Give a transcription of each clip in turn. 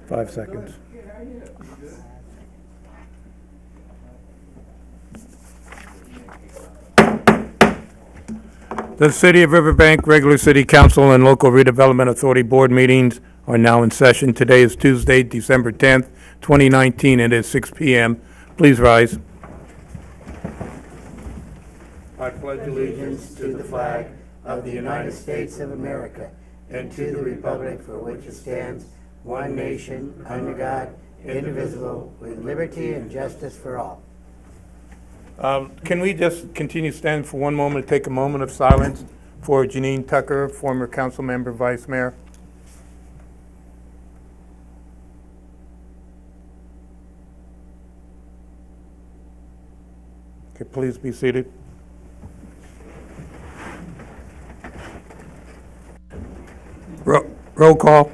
5 seconds. The City of Riverbank Regular City Council and Local Redevelopment Authority Board meetings are now in session. Today is Tuesday, December 10th, 2019. It is 6 p.m. Please rise. I pledge allegiance to the flag of the United States of America and to the republic for which it stands, one nation, under God, indivisible, with liberty and justice for all. Can we just continue standing for one moment and take a moment of silence for Janine Tucker, former council member, vice mayor? Okay, please be seated. Roll call.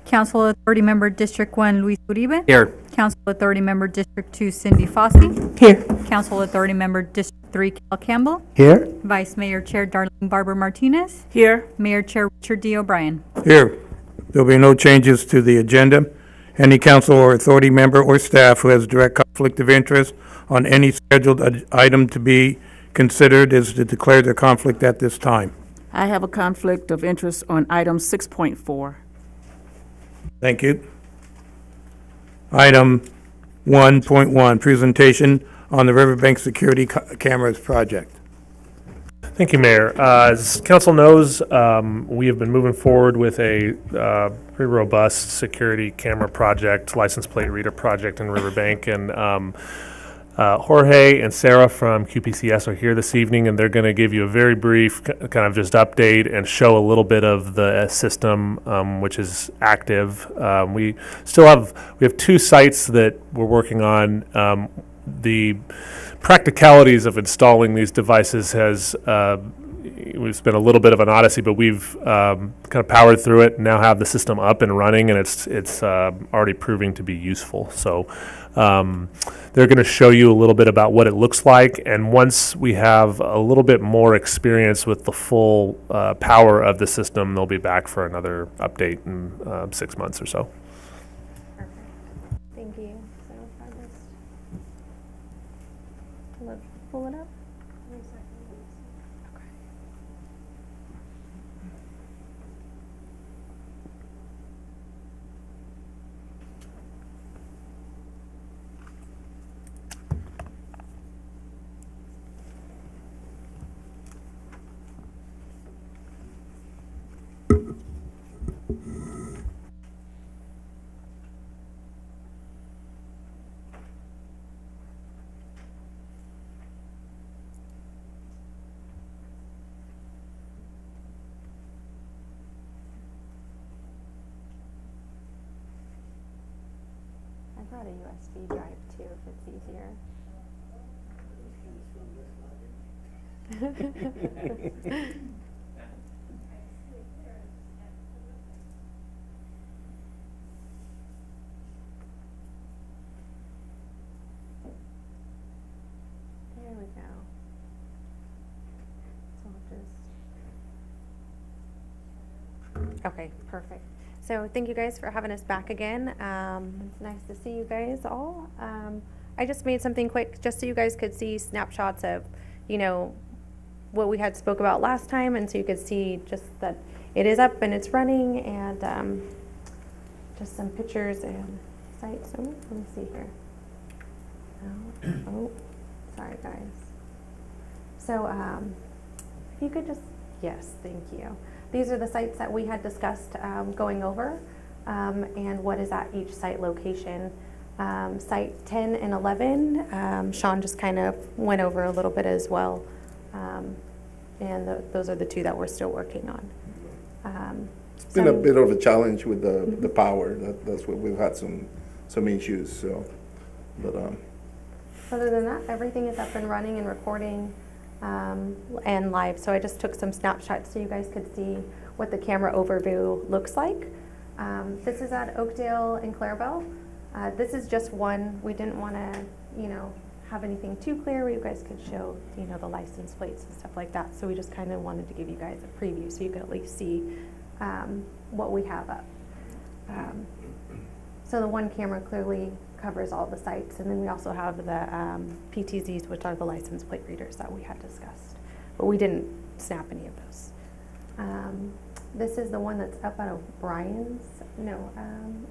Council Authority Member District 1, Luis Uribe. Here. Council Authority Member District 2, Cindy Fossey. Here. Council Authority Member District 3, Cal Campbell. Here. Vice Mayor Chair Darlene Barber Martinez. Here. Mayor Chair Richard D. O'Brien. Here. There will be no changes to the agenda. Any council or authority member or staff who has direct conflict of interest on any scheduled item to be considered is to declare their conflict at this time. I have a conflict of interest on item 6.4. Thank you. Item 1.1, presentation on the Riverbank Security Cameras Project. Thank you, Mayor. As Council knows, we have been moving forward with a pretty robust security camera project, license plate reader project in Riverbank, and Jorge and Sarah from QPCS are here this evening, and they're going to give you a very brief kind of just update and show a little bit of the system, which is active. We have 2 sites that we're working on. The practicalities of installing these devices we've been a little bit of an odyssey, but we've kind of powered through it and now have the system up and running, and it's already proving to be useful. So they're going to show you a little bit about what it looks like, and once we have a little bit more experience with the full power of the system, they'll be back for another update in 6 months or so. Perfect. Thank you. So if I just pull it up. Okay. I brought a USB drive too, if it's easier. There we go. So I'll just... Okay, perfect. So thank you guys for having us back again. It's nice to see you guys all. I just made something quick just so you guys could see snapshots of, what we had spoke about last time, and so you could see just that it is up and it's running, and just some pictures and sites. So let me see here. Oh, sorry guys. So if you could just, yes, thank you. These are the sites that we had discussed going over, and what is at each site location. Site 10 and 11, Sean just kind of went over a little bit as well, and those are the 2 that we're still working on. It's been a bit of a challenge with the power. That's what we've had some issues. So, but other than that, everything is up and running and recording. And live. So I just took some snapshots so you guys could see what the camera overview looks like. This is at Oakdale and Clarabelle. This is just one. We didn't want to, have anything too clear where you guys could show, the license plates and stuff like that. So we just kind of wanted to give you guys a preview so you could at least see what we have up. So the one camera clearly covers all the sites, and then we also have the PTZs, which are the license plate readers that we had discussed, but we didn't snap any of those. This is the one that's up at O'Brien's, no,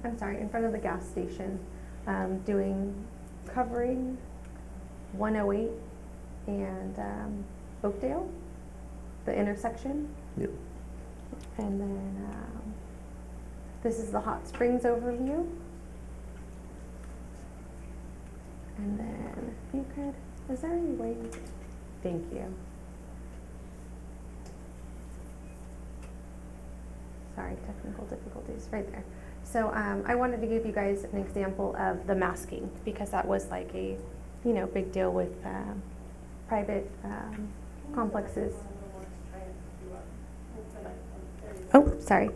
I'm sorry, in front of the gas station, covering 108 and Oakdale, the intersection. Yep. And then this is the hot springs overview. And then if you could, is there any way, thank you. Sorry, technical difficulties, right there. So I wanted to give you guys an example of the masking, because that was like a, big deal with private complexes. Oh, sorry.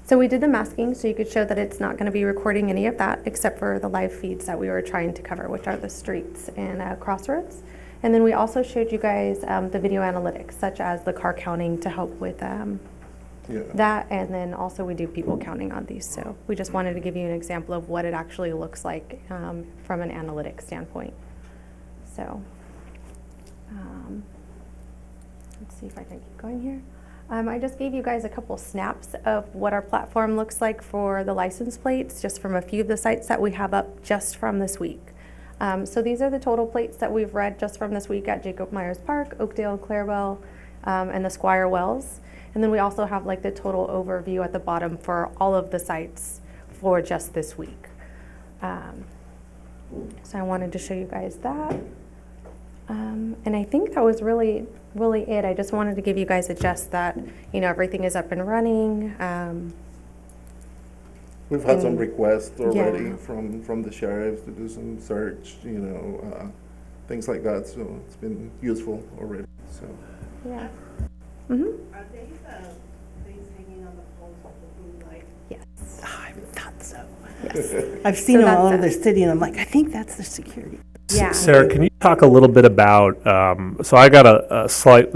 So we did the masking so you could show that it's not going to be recording any of that except for the live feeds that we were trying to cover, which are the streets and crossroads. And then we also showed you guys the video analytics, such as the car counting to help with that. And then also we do people counting on these. So we just wanted to give you an example of what it actually looks like from an analytics standpoint. So let's see if I can keep going here. I just gave you guys a couple snaps of what our platform looks like for the license plates, just from a few of the sites that we have up just from this week. So these are the total plates that we've read just from this week at Jacob Myers Park, Oakdale, Clarabelle, and the Squire Wells. And then we also have like the total overview at the bottom for all of the sites for just this week. So I wanted to show you guys that. And I think that was really it. I just wanted to give you guys a gist that, everything is up and running. We've had some requests already from the sheriffs to do some search, things like that. So it's been useful already. So yeah. Are they the things hanging on the poles with the blue light? Yes. I thought so. Yes. I've seen So them all that's over the city, and I'm like, I think that's the security. Yeah. Sarah, can you talk a little bit about, so I got a slight,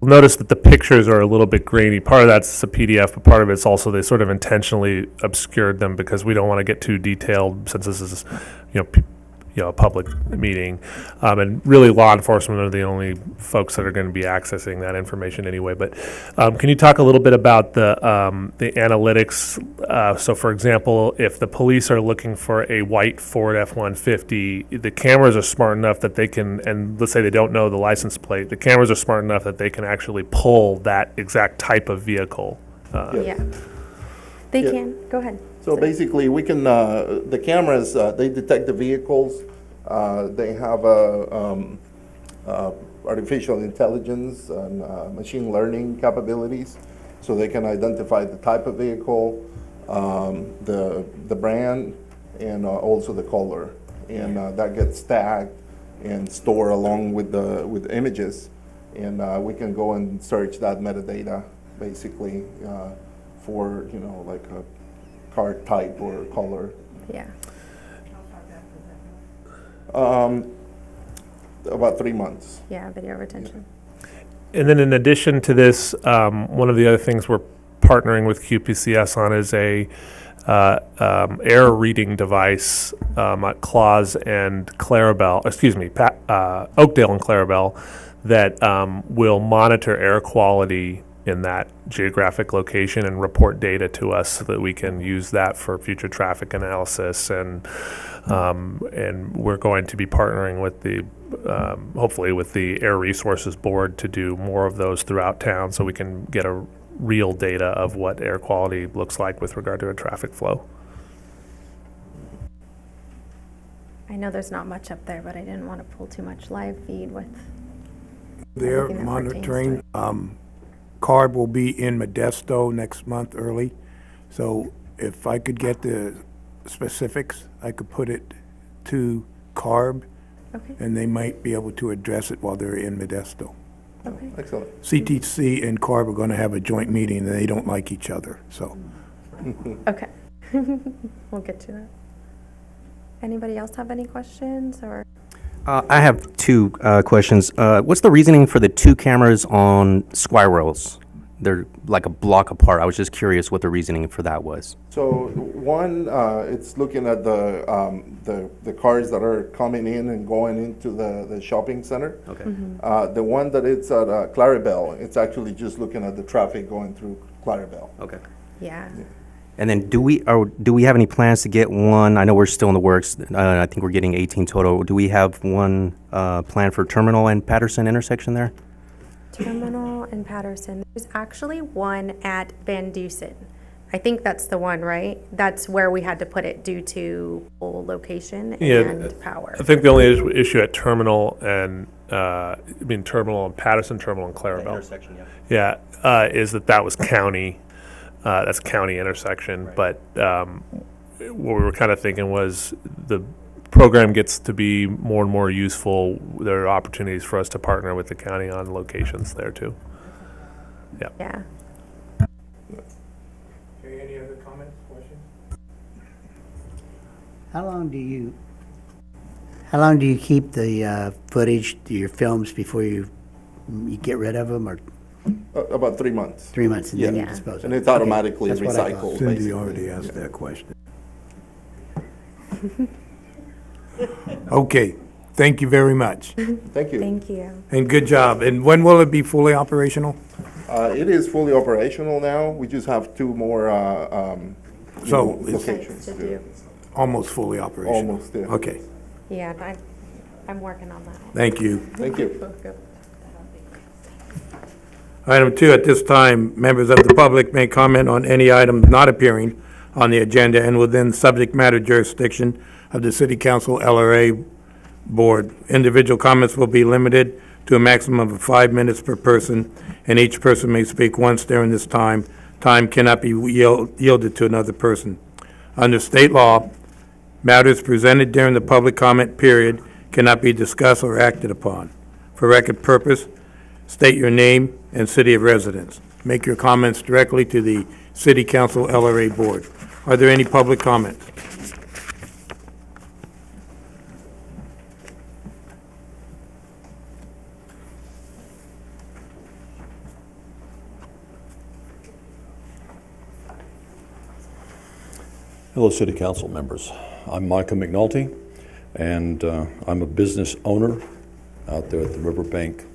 notice that the pictures are a little bit grainy. Part of that's a PDF, but part of it's also they sort of intentionally obscured them because we don't want to get too detailed since this is, a public meeting. And really law enforcement are the only folks that are going to be accessing that information anyway. But can you talk a little bit about the analytics? So for example, if the police are looking for a white Ford F-150, the cameras are smart enough that they can, and let's say they don't know the license plate, the cameras are smart enough that they can actually pull that exact type of vehicle. Yeah. They can. Go ahead. So basically, we can, the cameras, they detect the vehicles. They have artificial intelligence and machine learning capabilities. So they can identify the type of vehicle, the brand, and also the color. And that gets tagged and stored along with the images. And we can go and search that metadata, basically, for, like a car type or color. Yeah. About 3 months. Yeah, video retention. And then in addition to this, one of the other things we're partnering with QPCS on is a air reading device at Claus and Clarabelle, Oakdale and Clarabelle, that will monitor air quality in that geographic location and report data to us so that we can use that for future traffic analysis. And we're going to be partnering with the, hopefully with the Air Resources Board to do more of those throughout town so we can get a real data of what air quality looks like with regard to a traffic flow. I know there's not much up there, but I didn't want to pull too much live feed with. They're everything that pertains to monitoring. it. CARB will be in Modesto next month early. So if I could get the specifics, I could put it to CARB, Okay. and they might be able to address it while they're in Modesto. Okay. Excellent. CTC and CARB are going to have a joint meeting, and they don't like each other. So Okay. We'll get to that. Anybody else have any questions or? I have two questions. What's the reasoning for the two cameras on Squire Wells? they're like a block apart. I was just curious what the reasoning for that was. So one, it's looking at the cars that are coming in and going into the shopping center. Okay. The one that it's at Clarabelle, it's actually just looking at the traffic going through Clarabelle. Okay. Yeah. And then do we have any plans to get one? I know we're still in the works. I think we're getting 18 total. Do we have one plan for Terminal and Patterson intersection there? Terminal and Patterson. There's actually one at Van Dusen. I think that's the one, right? That's where we had to put it due to pole location and power. I think the only issue at Terminal and Terminal and Patterson, Terminal and Clarabelle. Intersection, yeah. Yeah, is that was county. That's a county intersection, right. But what we were kind of thinking was the program gets to be more and more useful. There are opportunities for us to partner with the county on locations there too. Yeah. Yeah. Okay, any other comments, questions? How long do you keep the footage, your films, before you get rid of them, or About 3 months. 3 months, and then you Yeah. dispose of And them? it's automatically That's what I thought. recycled. Cindy basically. already asked that question. Okay, thank you very much, Thank you. Thank you. and good job. And when will it be fully operational? It is fully operational now. We just have 2 more So it's locations. To do. almost fully operational? Almost, yeah. Okay, Yeah, I'm working on that. thank you. Thank you. Item 2, at this time, members of the public may comment on any item not appearing on the agenda and within subject matter jurisdiction of the City Council LRA Board. Individual comments will be limited to a maximum of 5 minutes per person, and each person may speak once during this time. Time cannot be yielded to another person. Under state law, matters presented during the public comment period cannot be discussed or acted upon. For record purpose, state your name and city of residence. Make your comments directly to the City Council LRA Board. Are there any public comments? Hello, City Council members. I'm Micah McNulty, and I'm a business owner out there at the Riverbank,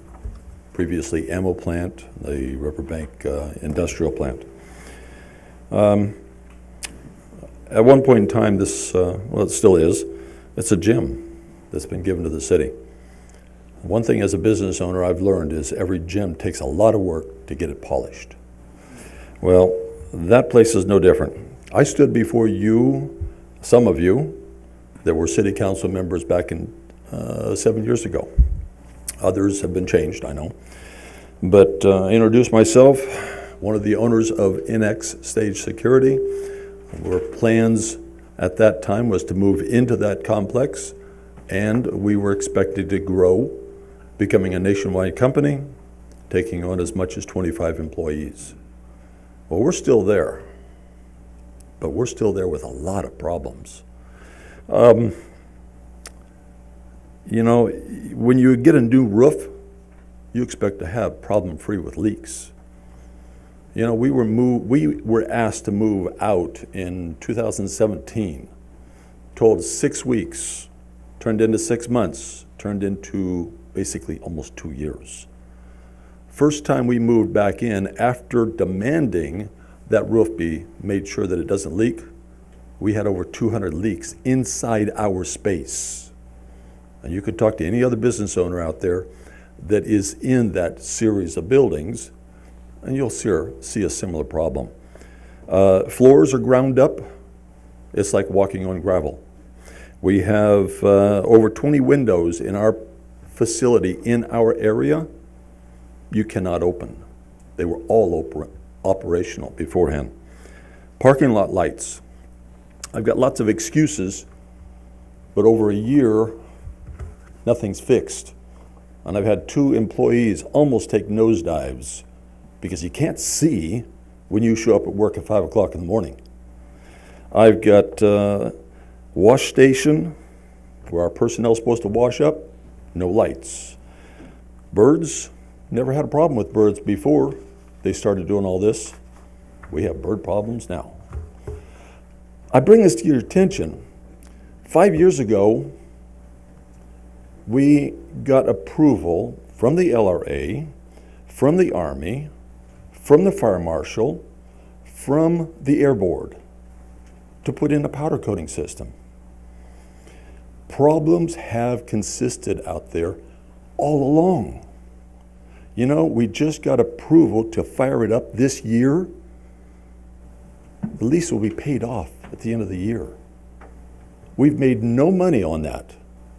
previously ammo plant, the Riverbank industrial plant. At one point in time, this, well, it still is, it's a gym that's been given to the city. One thing as a business owner I've learned is every gym takes a lot of work to get it polished. Well, that place is no different. I stood before you, some of you, that were city council members back in 7 years ago. Others have been changed, I know. But I introduced myself, one of the owners of NX Stage Security. Our plans at that time was to move into that complex, and we were expected to grow, becoming a nationwide company, taking on as much as 25 employees. Well, we're still there, but we're still there with a lot of problems. You know, when you get a new roof, you expect to have problem-free with leaks. You know, we were asked to move out in 2017, told 6 weeks, turned into 6 months, turned into basically almost 2 years. First time we moved back in after demanding that roof be made sure that it doesn't leak, we had over 200 leaks inside our space. And you could talk to any other business owner out there that is in that series of buildings, and you'll see a similar problem. Floors are ground up. It's like walking on gravel. We have over 20 windows in our facility, in our area, you cannot open. They were all operational beforehand. Parking lot lights. I've got lots of excuses, but over a year, nothing's fixed. And I've had 2 employees almost take nosedives because you can't see when you show up at work at 5 o'clock in the morning. I've got wash station where our personnel is supposed to wash up, no lights. Birds, never had a problem with birds before. they started doing all this, we have bird problems now. I bring this to your attention. 5 years ago, we got approval from the LRA, from the Army, from the Fire Marshal, from the Air Board to put in a powder coating system. Problems have consisted out there all along. You know, we just got approval to fire it up this year. The lease will be paid off at the end of the year. We've made no money on that,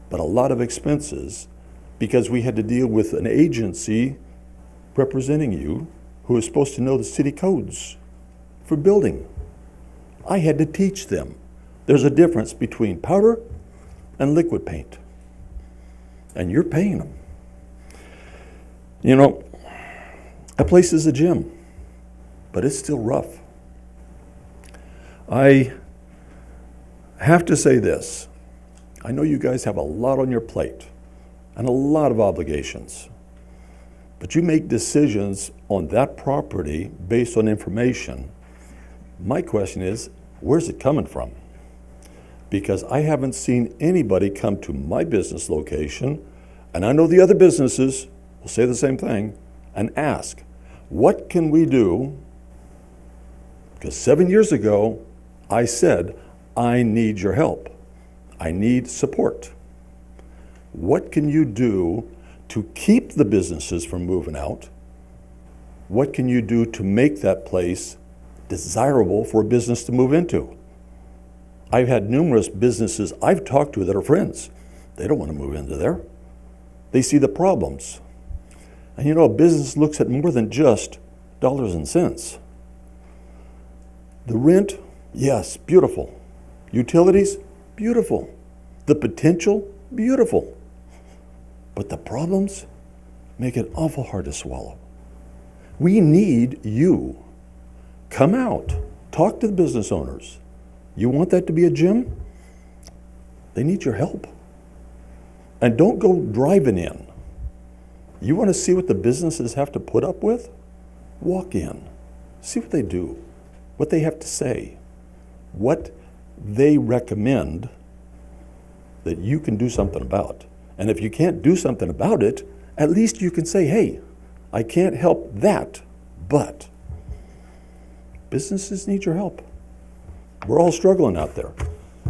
but a lot of expenses because we had to deal with an agency representing you who is supposed to know the city codes for building. I had to teach them. There's a difference between powder and liquid paint, and you're paying them. You know, that place is a gym, but it's still rough. I have to say this. I know you guys have a lot on your plate and a lot of obligations, but you make decisions on that property based on information. My question is, where's it coming from? Because I haven't seen anybody come to my business location, and I know the other businesses will say the same thing, and ask, what can we do? Because 7 years ago, I said, I need your help. I need support. What can you do to keep the businesses from moving out? What can you do to make that place desirable for a business to move into? I've had numerous businesses I've talked to that are friends. They don't want to move into there. They see the problems. And you know, a business looks at more than just dollars and cents. The rent, yes, beautiful. Utilities, beautiful. The potential, beautiful. But the problems make it awful hard to swallow. We need you. Come out, talk to the business owners. You want that to be a gym? They need your help. And don't go driving in. You want to see what the businesses have to put up with? Walk in. See what they do, what they have to say, what they recommend that you can do something about. And if you can't do something about it, at least you can say, hey, I can't help that, but businesses need your help. We're all struggling out there.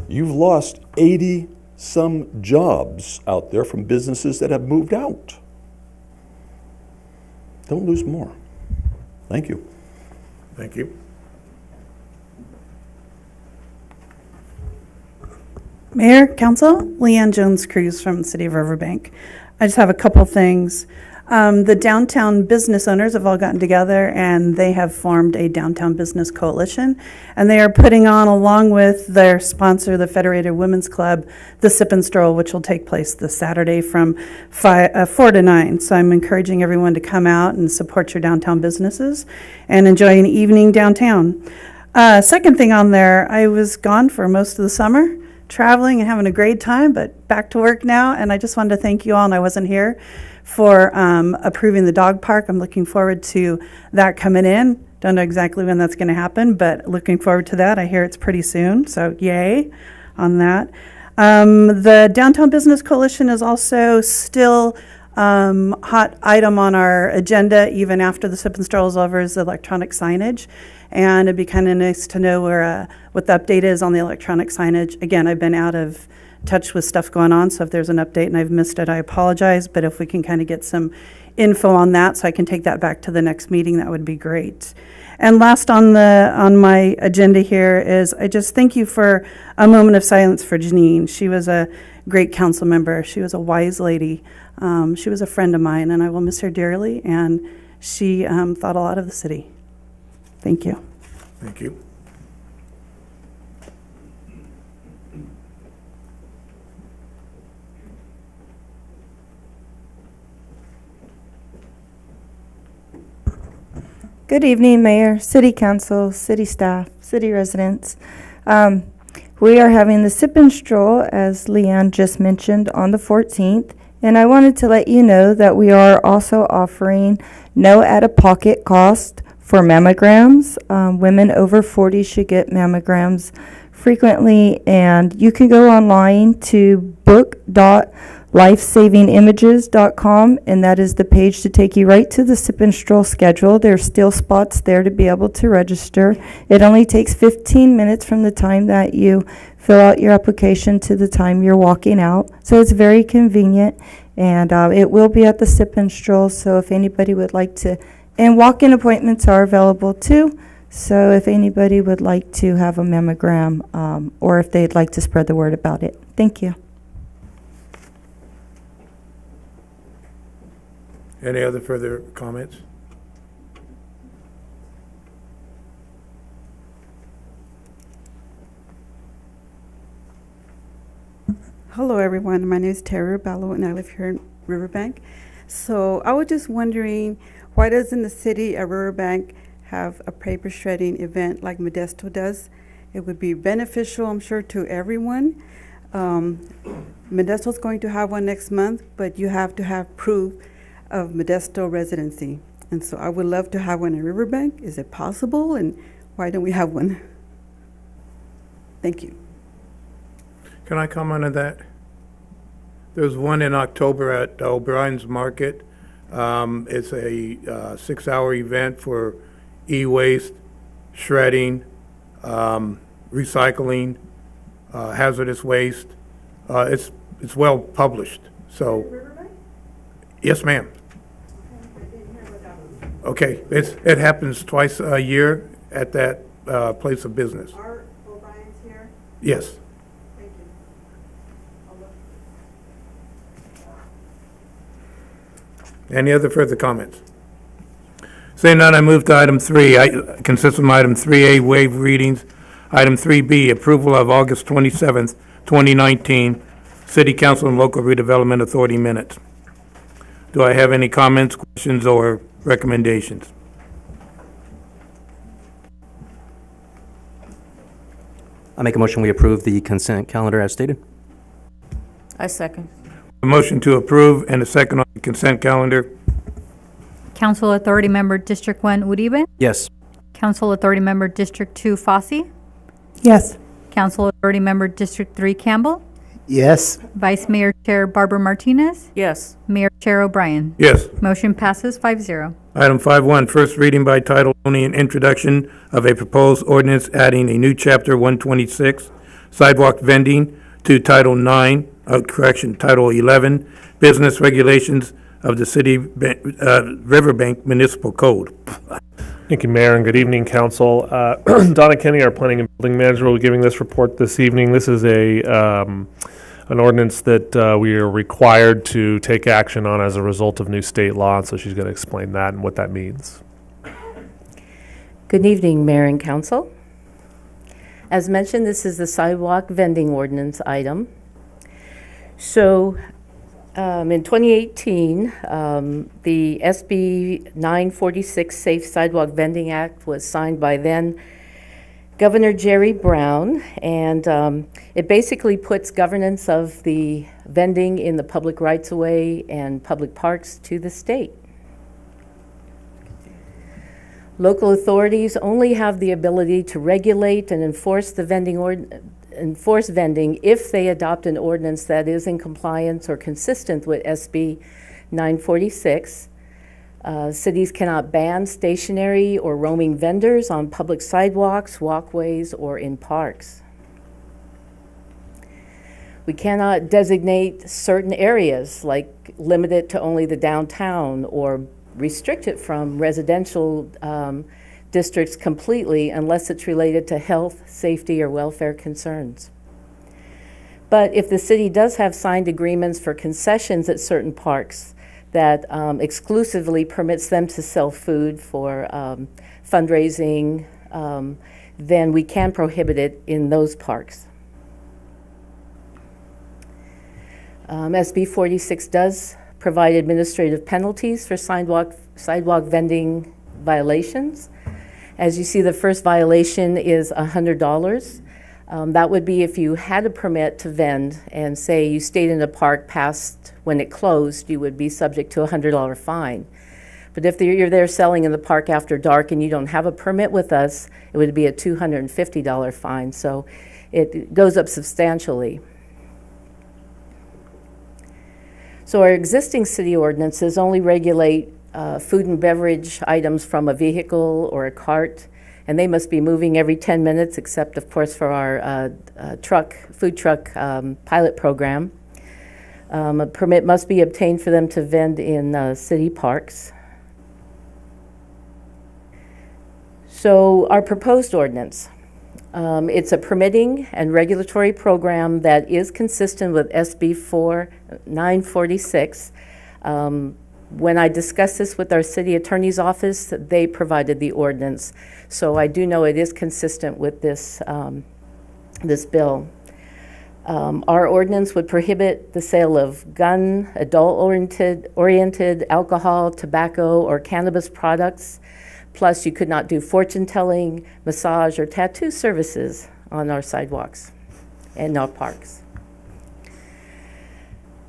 You've lost 80-some jobs out there from businesses that have moved out. Don't lose more. Thank you. Thank you. Mayor, Council, Leanne Jones-Cruz from the City of Riverbank. I just have a couple things. The downtown business owners have all gotten together and they have formed a downtown business coalition, and they are putting on, along with their sponsor, the Federated Women's Club, the Sip and Stroll, which will take place this Saturday from 4 to 9. So I'm encouraging everyone to come out and support your downtown businesses and enjoy an evening downtown. Second thing on there, I was gone for most of the summer, traveling and having a great time, but back to work now, and I just wanted to thank you all, and I wasn't here, for approving the dog park. I'm looking forward to that coming in. Don't know exactly when that's going to happen, but looking forward to that. I hear it's pretty soon, so yay on that. The Downtown Business Coalition is also still hot item on our agenda, even after the Sip and Stroll is over, is electronic signage. And it'd be kind of nice to know where what the update is on the electronic signage. Again, I've been out of touch with stuff going on, so if there's an update and I've missed it, I apologize, but if we can kind of get some info on that so I can take that back to the next meeting, that would be great. And last on my agenda here is I just thank you for a moment of silence for Janine. She was a great council member. She was a wise lady. She was a friend of mine, and I will miss her dearly, and she thought a lot of the city. Thank you. Thank you. Good evening, Mayor, City Council, City staff, City residents. We are having the Sip and Stroll, as Leanne just mentioned, on the 14th, And I wanted to let you know that we are also offering no out-of-pocket cost for mammograms. Women over 40 should get mammograms frequently, and you can go online to book.lifesavingimages.com, and that is the page to take you right to the sip and stroll schedule. There's still spots there to be able to register. It only takes 15 minutes from the time that you fill out your application to the time you're walking out, so it's very convenient, and it will be at the sip and stroll. So if anybody would like to, and walk-in appointments are available too. So if anybody would like to have a mammogram, or if they'd like to spread the word about it. Thank you. Any other further comments? Hello, everyone. My name is Terry Ballo, and I live here in Riverbank. So I was just wondering, why doesn't the city of Riverbank have a paper shredding event like Modesto does? It would be beneficial, I'm sure, to everyone. Modesto's going to have one next month, but you have to have proof of Modesto residency. And so I would love to have one in Riverbank. Is it possible? And why don't we have one? Thank you. Can I comment on that? There's one in October at O'Brien's Market. It's a 6-hour event for e-waste, shredding, recycling, hazardous waste. It's well published. So, yes, ma'am. Okay, it happens twice a year at that place of business. Are O'Brien's here? Yes. Thank you. Any other further comments? Saying none, I move to item 3. Consists of item 3A, waive readings. Item 3B, approval of August 27th, 2019, City Council and Local Redevelopment Authority minutes. Do I have any comments, questions, or recommendations? I make a motion we approve the consent calendar as stated. I second. A motion to approve and a second on the consent calendar. Council Authority Member District 1 Uribe. Yes. Council Authority Member District 2 Fossey. Yes. Council Authority Member District 3 Campbell. Yes. Vice Mayor Chair Barbara Martinez. Yes. Mayor Chair O'Brien. Yes. Motion passes 5-0. Item 5.1, first reading by title only and introduction of a proposed ordinance adding a new chapter 126, sidewalk vending, to Title 11, business regulations of the City Riverbank Municipal Code. Thank you, Mayor, and good evening, Council. Donna Kenny, our Planning and Building Manager, will be giving this report this evening. This is an ordinance that we are required to take action on as a result of new state law, and so she's going to explain that and what that means. Good evening, Mayor and Council. As mentioned, this is the sidewalk vending ordinance item. So in 2018, the SB 946 Safe Sidewalk Vending Act was signed by then Governor Jerry Brown, and it basically puts governance of the vending in the public rights-of-way and public parks to the state. Local authorities only have the ability to regulate and enforce the vending if they adopt an ordinance that is in compliance or consistent with SB 946. Cities cannot ban stationary or roaming vendors on public sidewalks, walkways, or in parks. We cannot designate certain areas, like limit it to only the downtown or restrict it from residential districts completely unless it's related to health, safety, or welfare concerns. But if the city does have signed agreements for concessions at certain parks that exclusively permits them to sell food for fundraising, then we can prohibit it in those parks. SB 46 does provide administrative penalties for sidewalk vending violations. As you see, the first violation is $100. That would be if you had a permit to vend and say you stayed in a park past when it closed, you would be subject to a $100 fine. But if you're there selling in the park after dark and you don't have a permit with us, it would be a $250 fine. So it goes up substantially. So our existing city ordinances only regulate food and beverage items from a vehicle or a cart, and they must be moving every 10 minutes, except, of course, for our food truck pilot program. A permit must be obtained for them to vend in city parks. So our proposed ordinance, it's a permitting and regulatory program that is consistent with SB 946. When I discussed this with our city attorney's office, they provided the ordinance. So I do know it is consistent with this, this bill. Our ordinance would prohibit the sale of gun, adult-oriented alcohol, tobacco, or cannabis products. Plus, you could not do fortune-telling, massage, or tattoo services on our sidewalks and our parks.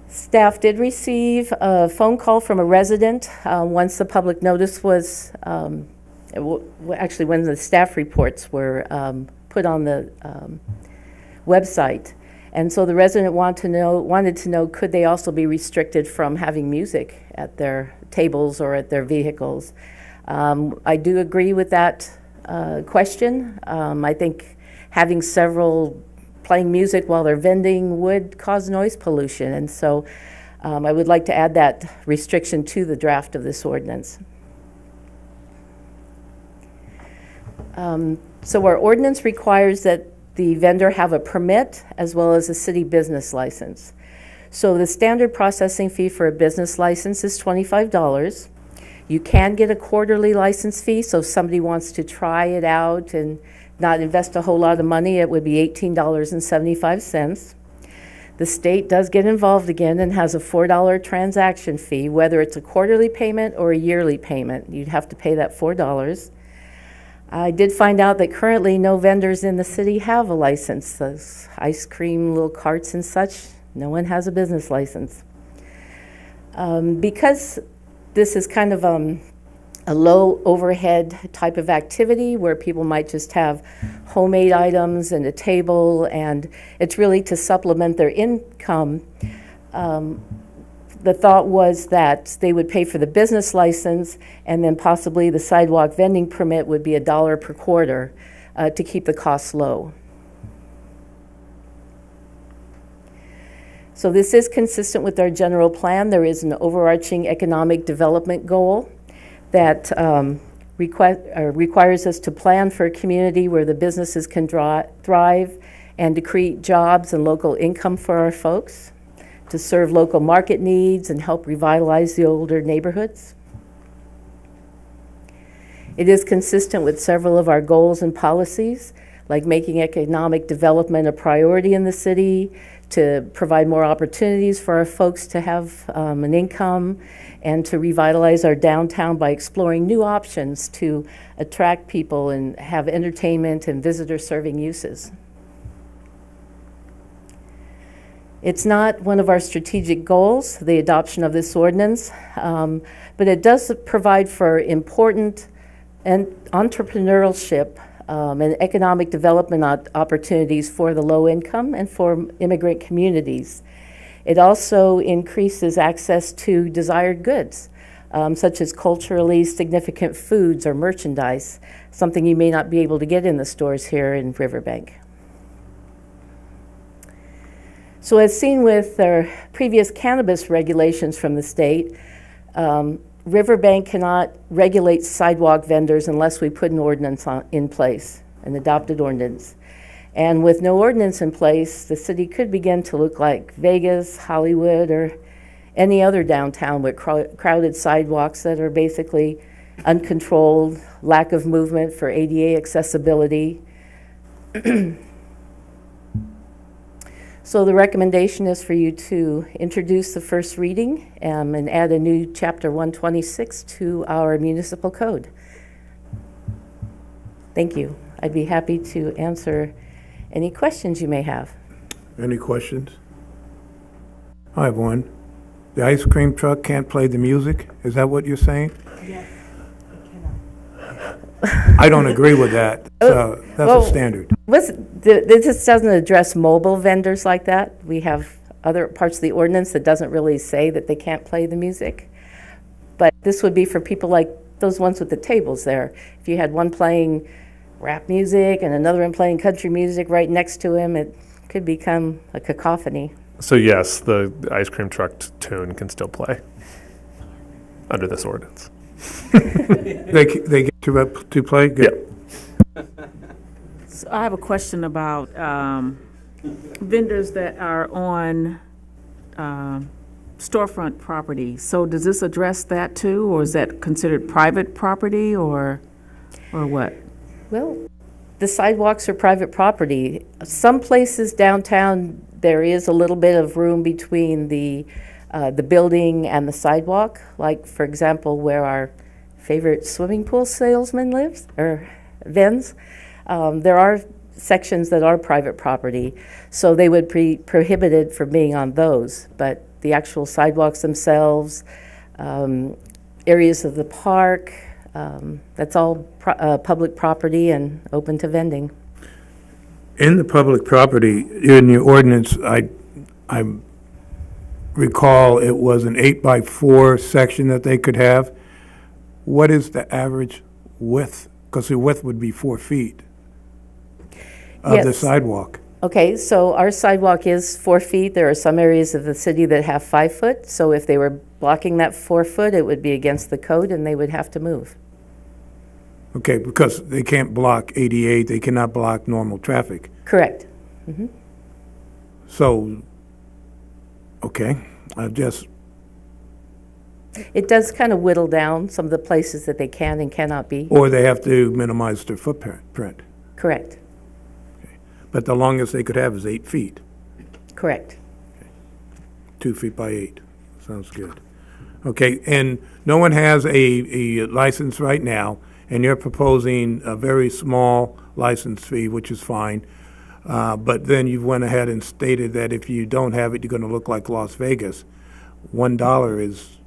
Staff did receive a phone call from a resident once the public notice was, actually when the staff reports were put on the website. And so the resident wanted to know could they also be restricted from having music at their tables or at their vehicles. I do agree with that question. I think having several playing music while they're vending would cause noise pollution, and so I would like to add that restriction to the draft of this ordinance. So our ordinance requires that the vendor have a permit as well as a city business license. So the standard processing fee for a business license is $25. You can get a quarterly license fee, so if somebody wants to try it out and not invest a whole lot of money, it would be $18.75. The state does get involved again and has a $4 transaction fee, whether it's a quarterly payment or a yearly payment. You'd have to pay that $4. I did find out that currently no vendors in the city have a license. Those ice cream little carts and such, no one has a business license. Because this is kind of a low overhead type of activity where people might just have homemade items and a table, and it's really to supplement their income. The thought was that they would pay for the business license, and then possibly the sidewalk vending permit would be $1 per quarter to keep the costs low. So this is consistent with our general plan. There is an overarching economic development goal that requires us to plan for a community where the businesses can thrive and to create jobs and local income for our folks, to serve local market needs and help revitalize the older neighborhoods. It is consistent with several of our goals and policies, like making economic development a priority in the city, to provide more opportunities for our folks to have an income, and to revitalize our downtown by exploring new options to attract people and have entertainment and visitor-serving uses. It's not one of our strategic goals, the adoption of this ordinance, but it does provide for important entrepreneurship and economic development opportunities for the low income and for immigrant communities. It also increases access to desired goods, such as culturally significant foods or merchandise, something you may not be able to get in the stores here in Riverbank. So as seen with our previous cannabis regulations from the state, Riverbank cannot regulate sidewalk vendors unless we put an ordinance in place, an adopted ordinance. And with no ordinance in place, the city could begin to look like Vegas, Hollywood, or any other downtown with crowded sidewalks that are basically uncontrolled, lack of movement for ADA accessibility. So the recommendation is for you to introduce the first reading and add a new Chapter 126 to our municipal code. Thank you. I'd be happy to answer any questions you may have. Any questions? I have one. The ice cream truck can't play the music? Is that what you're saying? Yes. I don't agree with that. That's a standard. This doesn't address mobile vendors like that. We have other parts of the ordinance that doesn't really say that they can't play the music. But this would be for people like those ones with the tables there. If you had one playing rap music and another one playing country music right next to him, it could become a cacophony. So yes, the ice cream truck tune can still play under this ordinance. They get to play? Good. Yeah. So I have a question about vendors that are on storefront property. So does this address that too, or is that considered private property, or what? Well, the sidewalks are private property. Some places downtown, there is a little bit of room between the building and the sidewalk. Like, for example, where our favorite swimming pool salesman lives, or Vens. There are sections that are private property, so they would be prohibited from being on those. But the actual sidewalks themselves, areas of the park, that's all public property and open to vending. In the public property, in your ordinance, I recall it was an 8x4 section that they could have. What is the average width? Because the width would be 4 feet of the sidewalk. Okay, so our sidewalk is 4 feet. There are some areas of the city that have 5 foot. So if they were blocking that 4 foot, it would be against the code and they would have to move. Okay, because they can't block 88, they cannot block normal traffic. Correct. Mm-hmm. So, okay, it does kind of whittle down some of the places that they can and cannot be. Or they have to minimize their footprint. Correct. Okay. But the longest they could have is 8 feet. Correct. Okay. 2 feet by 8. Sounds good. Okay, and no one has a license right now, and you're proposing a very small license fee, which is fine. But then you went ahead and stated that if you don't have it, you're going to look like Las Vegas. $1 is...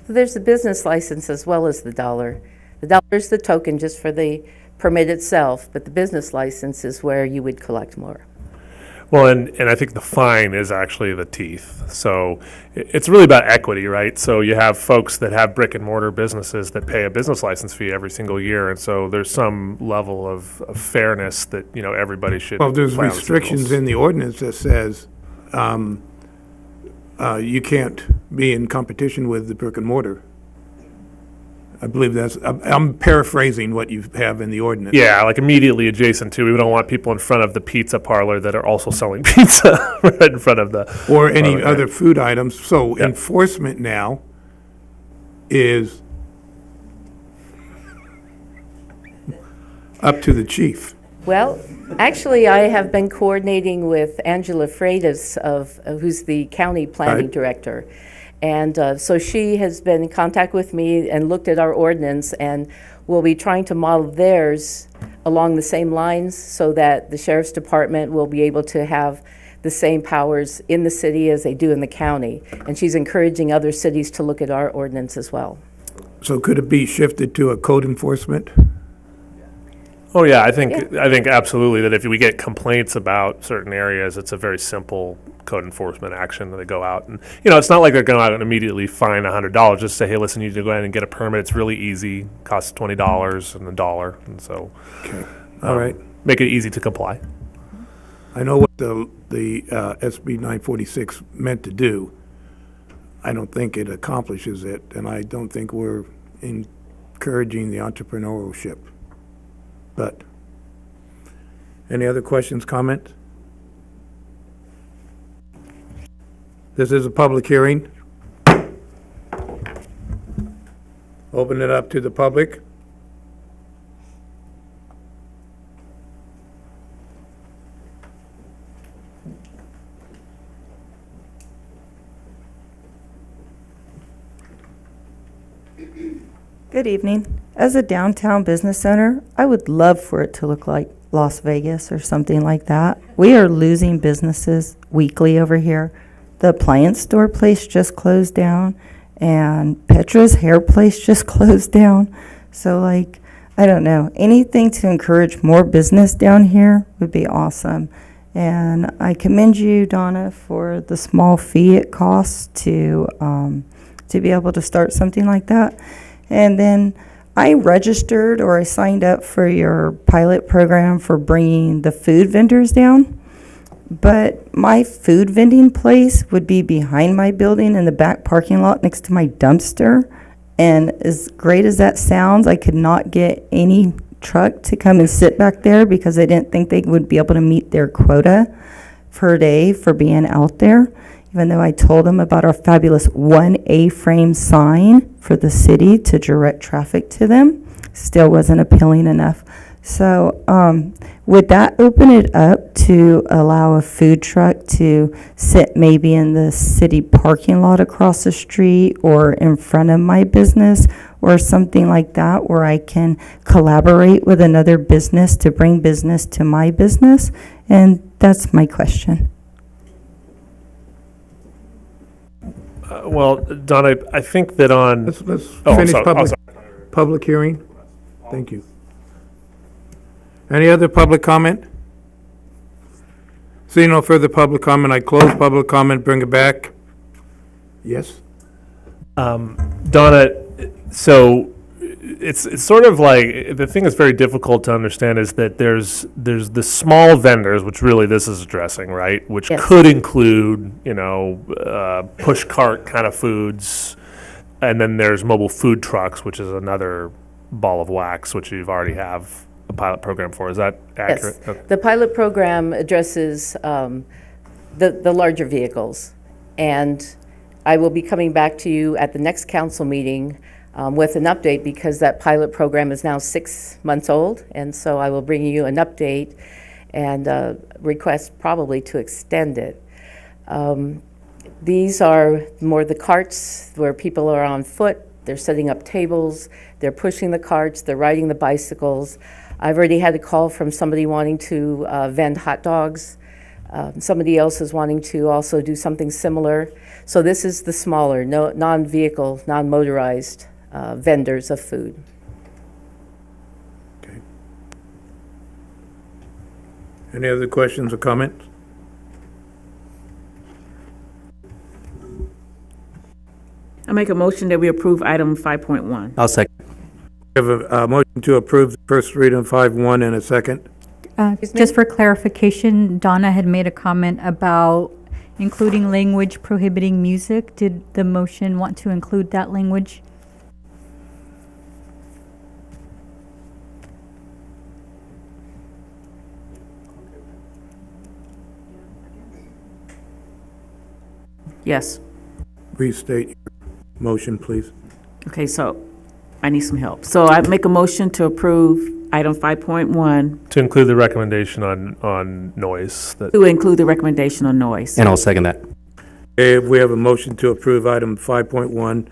There's the business license as well as the dollar. The dollar is the token just for the permit itself, but the business license is where you would collect more. Well, and I think the fine is actually the teeth. So it's really about equity, right? So you have folks that have brick and mortar businesses that pay a business license fee every single year, and so there's some level of fairness that, you know, everybody should. Well, there's restrictions in the ordinance that says you can't be in competition with the brick and mortar. I believe that's, I'm paraphrasing what you have in the ordinance. Yeah, like immediately adjacent to. We don't want people in front of the pizza parlor that are also selling pizza right in front of the. Or any other food items. So enforcement now is up to the chief. Well, actually, I have been coordinating with Angela Freitas, who's the county planning director. And so she has been in contact with me and looked at our ordinance, and we'll be trying to model theirs along the same lines so that the sheriff's department will be able to have the same powers in the city as they do in the county. And she's encouraging other cities to look at our ordinance as well. So could it be shifted to a code enforcement? Oh yeah, I think absolutely that if we get complaints about certain areas, it's a very simple code enforcement action that they go out, and it's not like they're going to go out and immediately fine $100. Just say, hey, listen, you need to go ahead and get a permit. It's really easy. Costs $20 and $1, and so all right, make it easy to comply. I know what the SB 946 meant to do. I don't think it accomplishes it, and I don't think we're encouraging the entrepreneurship. But any other questions, comments? This is a public hearing. Open it up to the public. Good evening. As a downtown business owner, I would love for it to look like Las Vegas or something like that. We are losing businesses weekly over here. The appliance store place just closed down, and Petra's hair place just closed down. So, like, I don't know. Anything to encourage more business down here would be awesome. And I commend you, Donna, for the small fee it costs to be able to start something like that. And then I registered, or I signed up for your pilot program for bringing the food vendors down. But my food vending place would be behind my building in the back parking lot next to my dumpster. And as great as that sounds, I could not get any truck to come and sit back there because I didn't think they would be able to meet their quota per day for being out there. Even though I told them about our fabulous 1A frame sign for the city to direct traffic to them, still wasn't appealing enough. So would that open it up to allow a food truck to sit maybe in the city parking lot across the street or in front of my business or something like that, where I can collaborate with another business to bring business to my business? And that's my question. Well, Donna, I think that on... Let's finish public hearing. Thank you. Any other public comment? Seeing no further public comment, I close public comment, bring it back. Yes? Donna, so it's sort of like, the thing that's very difficult to understand is that there's the small vendors, which really this is addressing, right? Which Yes. could include, push cart kind of foods. And then there's mobile food trucks, which is another ball of wax, which you've already have a pilot program for. Is that accurate? Yes. Okay. The pilot program addresses the larger vehicles. And I will be coming back to you at the next council meeting with an update, because that pilot program is now 6 months old. And so I will bring you an update and request probably to extend it. These are more the carts where people are on foot. They're setting up tables. They're pushing the carts. They're riding the bicycles. I've already had a call from somebody wanting to vend hot dogs. Somebody else is wanting to also do something similar. So this is the smaller, non-vehicle, non-motorized vendors of food. Okay. Any other questions or comments? I make a motion that we approve item 5.1. I'll second. We have a motion to approve the first reading of 5.1 and a second. Just for clarification, Donna had made a comment about including language prohibiting music. Did the motion want to include that language? Yes. Restate your motion, please. Okay, so I need some help. So I make a motion to approve item 5.1 To include the recommendation on noise. to include the recommendation on noise. And I'll second that. Okay, we have a motion to approve item 5.1,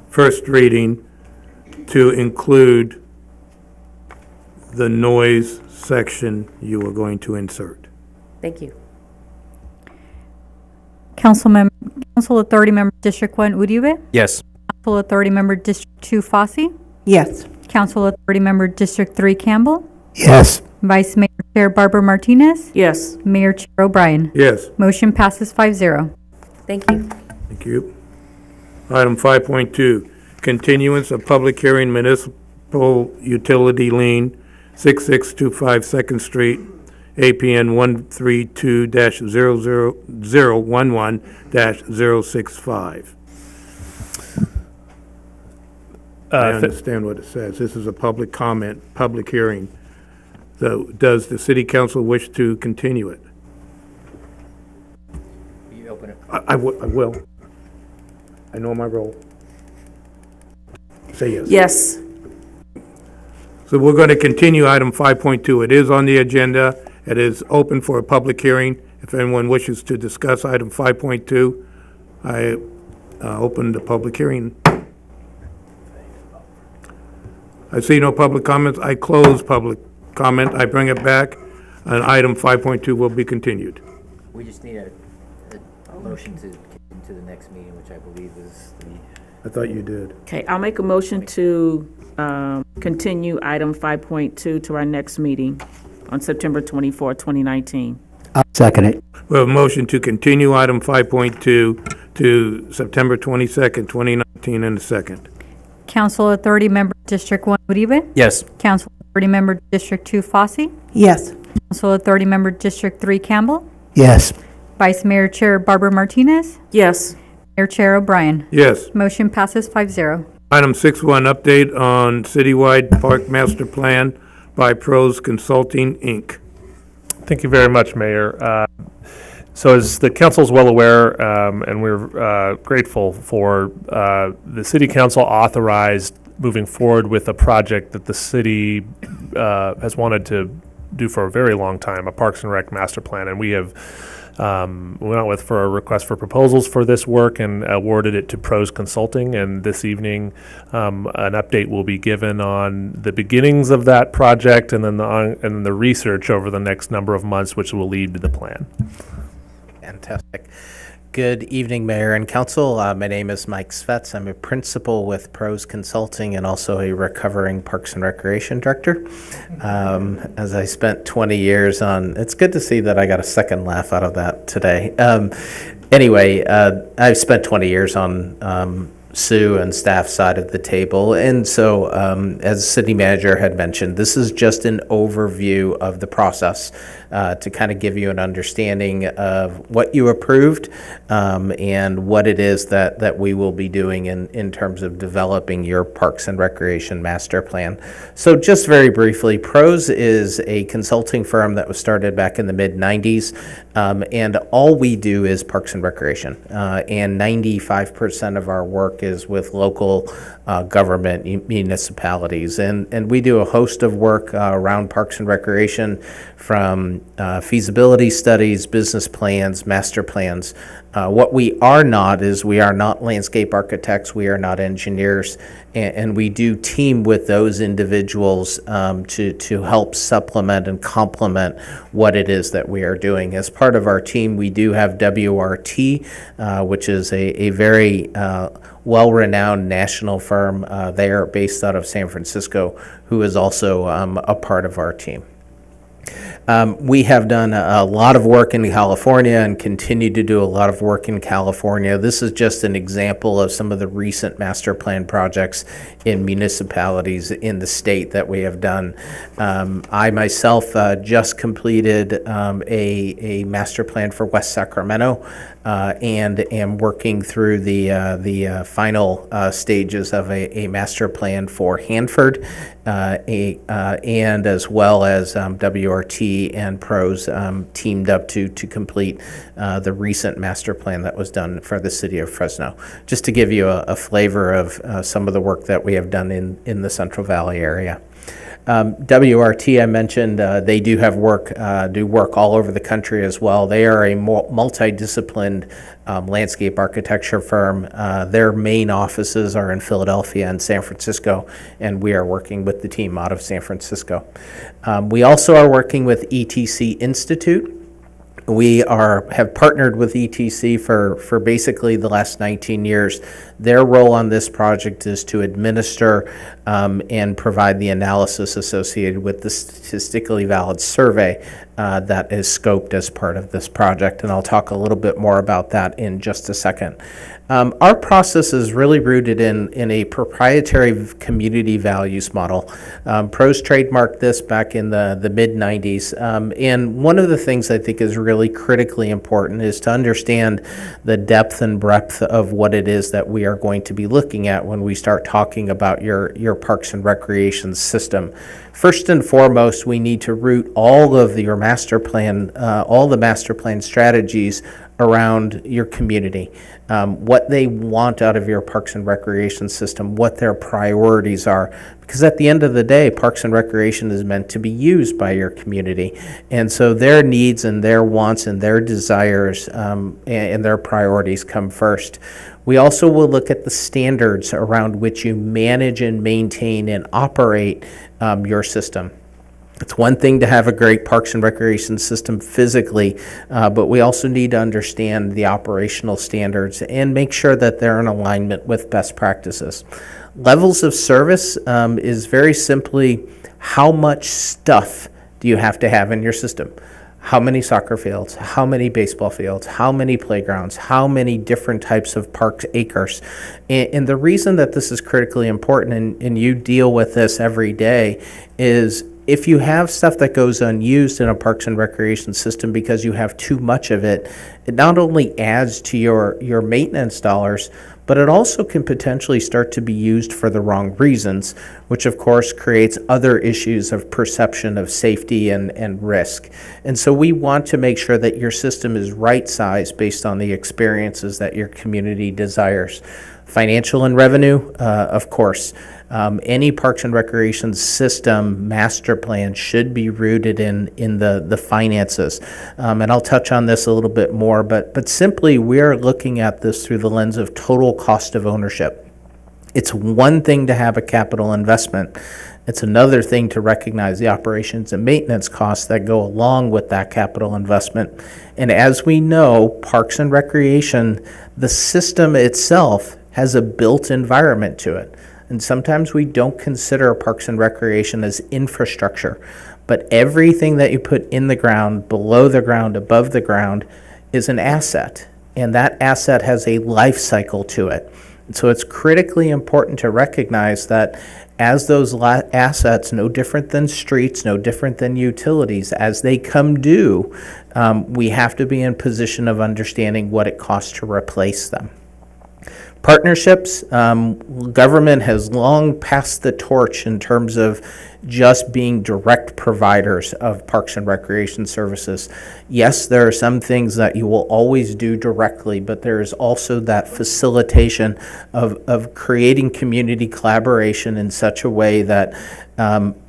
first reading, to include the noise section you are going to insert. Thank you. Council Authority Member District 1 Uribe? Yes. Council Authority Member District 2 Fossey? Yes. Council Authority Member District 3 Campbell? Yes. Vice Mayor Chair Barbara Martinez? Yes. Mayor Chair O'Brien? Yes. Motion passes 5-0. Thank you. Thank you. Item 5.2, continuance of public hearing municipal utility lien, 6625 Second Street, APN 132-00011-065. I understand what it says. This is a public comment, public hearing. So does the city council wish to continue it? You open it. I will. I know my role. Say yes. Yes. So we're going to continue item 5.2. It is on the agenda. It is open for a public hearing. If anyone wishes to discuss item 5.2, I open the public hearing. I see no public comments. I close public comment. I bring it back. and item 5.2 will be continued. We just need a motion to continue to the next meeting, which I believe is the... I thought you did. Okay, I'll make a motion to continue item 5.2 to our next meeting on September 24, 2019. I'll second it. We have a motion to continue item 5.2 to September 22nd, 2019, and a second. Council Authority Member District 1 Uribe? Yes. Council Authority Member District 2 Fossey? Yes. Council Authority Member District 3 Campbell? Yes. Vice Mayor Chair Barbara Martinez? Yes. Mayor Chair O'Brien? Yes. Motion passes 5-0. Item 6.1, update on citywide park master plan by Pros Consulting, Inc. Thank you very much, Mayor. So as the council is well aware, and we're grateful for, the city council authorized moving forward with a project that the city has wanted to do for a very long time, a Parks and Rec master plan. And we have went out for a request for proposals for this work and awarded it to Pros Consulting. And this evening, an update will be given on the beginnings of that project and then the research over the next number of months, which will lead to the plan. Fantastic. Good evening, Mayor and Council. My name is Mike Svets. I'm a principal with Pros Consulting and also a recovering Parks and Recreation Director. As I spent 20 years on, it's good to see that I got a second laugh out of that today. Anyway, I've spent 20 years on Sue and staff side of the table. And so, as city manager had mentioned, this is just an overview of the process to kind of give you an understanding of what you approved and what it is that we will be doing in terms of developing your Parks and Recreation master plan. So just very briefly, Pros is a consulting firm that was started back in the mid-90s, and all we do is Parks and Recreation, and 95% of our work is with local government municipalities, and we do a host of work around Parks and Recreation, from feasibility studies, business plans, master plans. What we are not is we are not landscape architects, we are not engineers, and we do team with those individuals to help supplement and complement what it is that we are doing. As part of our team, we do have WRT, which is a very well-renowned national firm. They are based out of San Francisco, who is also a part of our team. We have done a lot of work in California and continue to do a lot of work in California. This is just an example of some of the recent master plan projects in municipalities in the state that we have done. I myself just completed a master plan for West Sacramento and am working through the final stages of a master plan for Hanford, and as well as WRT and Pros teamed up to complete the recent master plan that was done for the city of Fresno. Just to give you a flavor of some of the work that we have done in the Central Valley area. WRT, I mentioned, they do have work all over the country as well. They are a multidisciplined landscape architecture firm. Their main offices are in Philadelphia and San Francisco, and we are working with the team out of San Francisco. We also are working with ETC Institute. We have partnered with ETC for basically the last 19 years. Their role on this project is to administer and provide the analysis associated with the statistically valid survey that is scoped as part of this project, and I'll talk a little bit more about that in just a second. Our process is really rooted in a proprietary community values model. Pros trademarked this back in the mid-90s, and one of the things I think is really critically important is to understand the depth and breadth of what it is that we are going to be looking at when we start talking about your Parks and Recreation system. First and foremost, we need to root all of your master plan, all the master plan strategies around your community, what they want out of your Parks and Recreation system, what their priorities are. Because at the end of the day, Parks and Recreation is meant to be used by your community. And so their needs and their wants and their desires and their priorities come first. We also will look at the standards around which you manage and maintain and operate your system. It's one thing to have a great parks and recreation system physically, but we also need to understand the operational standards and make sure that they're in alignment with best practices. Levels of service is very simply how much stuff do you have to have in your system. How many soccer fields, how many baseball fields, how many playgrounds, how many different types of park acres. And the reason that this is critically important, and you deal with this every day, is if you have stuff that goes unused in a parks and recreation system because you have too much of it, it not only adds to your maintenance dollars, but it also can potentially start to be used for the wrong reasons, which of course creates other issues of perception of safety and risk. And so we want to make sure that your system is right-sized based on the experiences that your community desires. Financial and revenue, of course. Any parks and recreation system master plan should be rooted in the finances. And I'll touch on this a little bit more, but simply we're looking at this through the lens of total cost of ownership. It's one thing to have a capital investment. It's another thing to recognize the operations and maintenance costs that go along with that capital investment. And as we know, parks and recreation, the system itself has a built environment to it. And sometimes we don't consider parks and recreation as infrastructure, but everything that you put in the ground, below the ground, above the ground is an asset, and that asset has a life cycle to it. And so it's critically important to recognize that as those assets, no different than streets, no different than utilities, as they come due, we have to be in position of understanding what it costs to replace them. Partnerships, government has long passed the torch in terms of just being direct providers of parks and recreation services. Yes, there are some things that you will always do directly, but there is also that facilitation of creating community collaboration in such a way that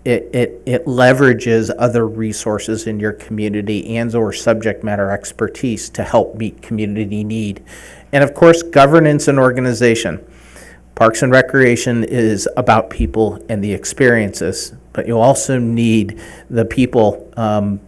it leverages other resources in your community and or subject matter expertise to help meet community need. And of course, governance and organization. Parks and Recreation is about people and the experiences, but you also need the people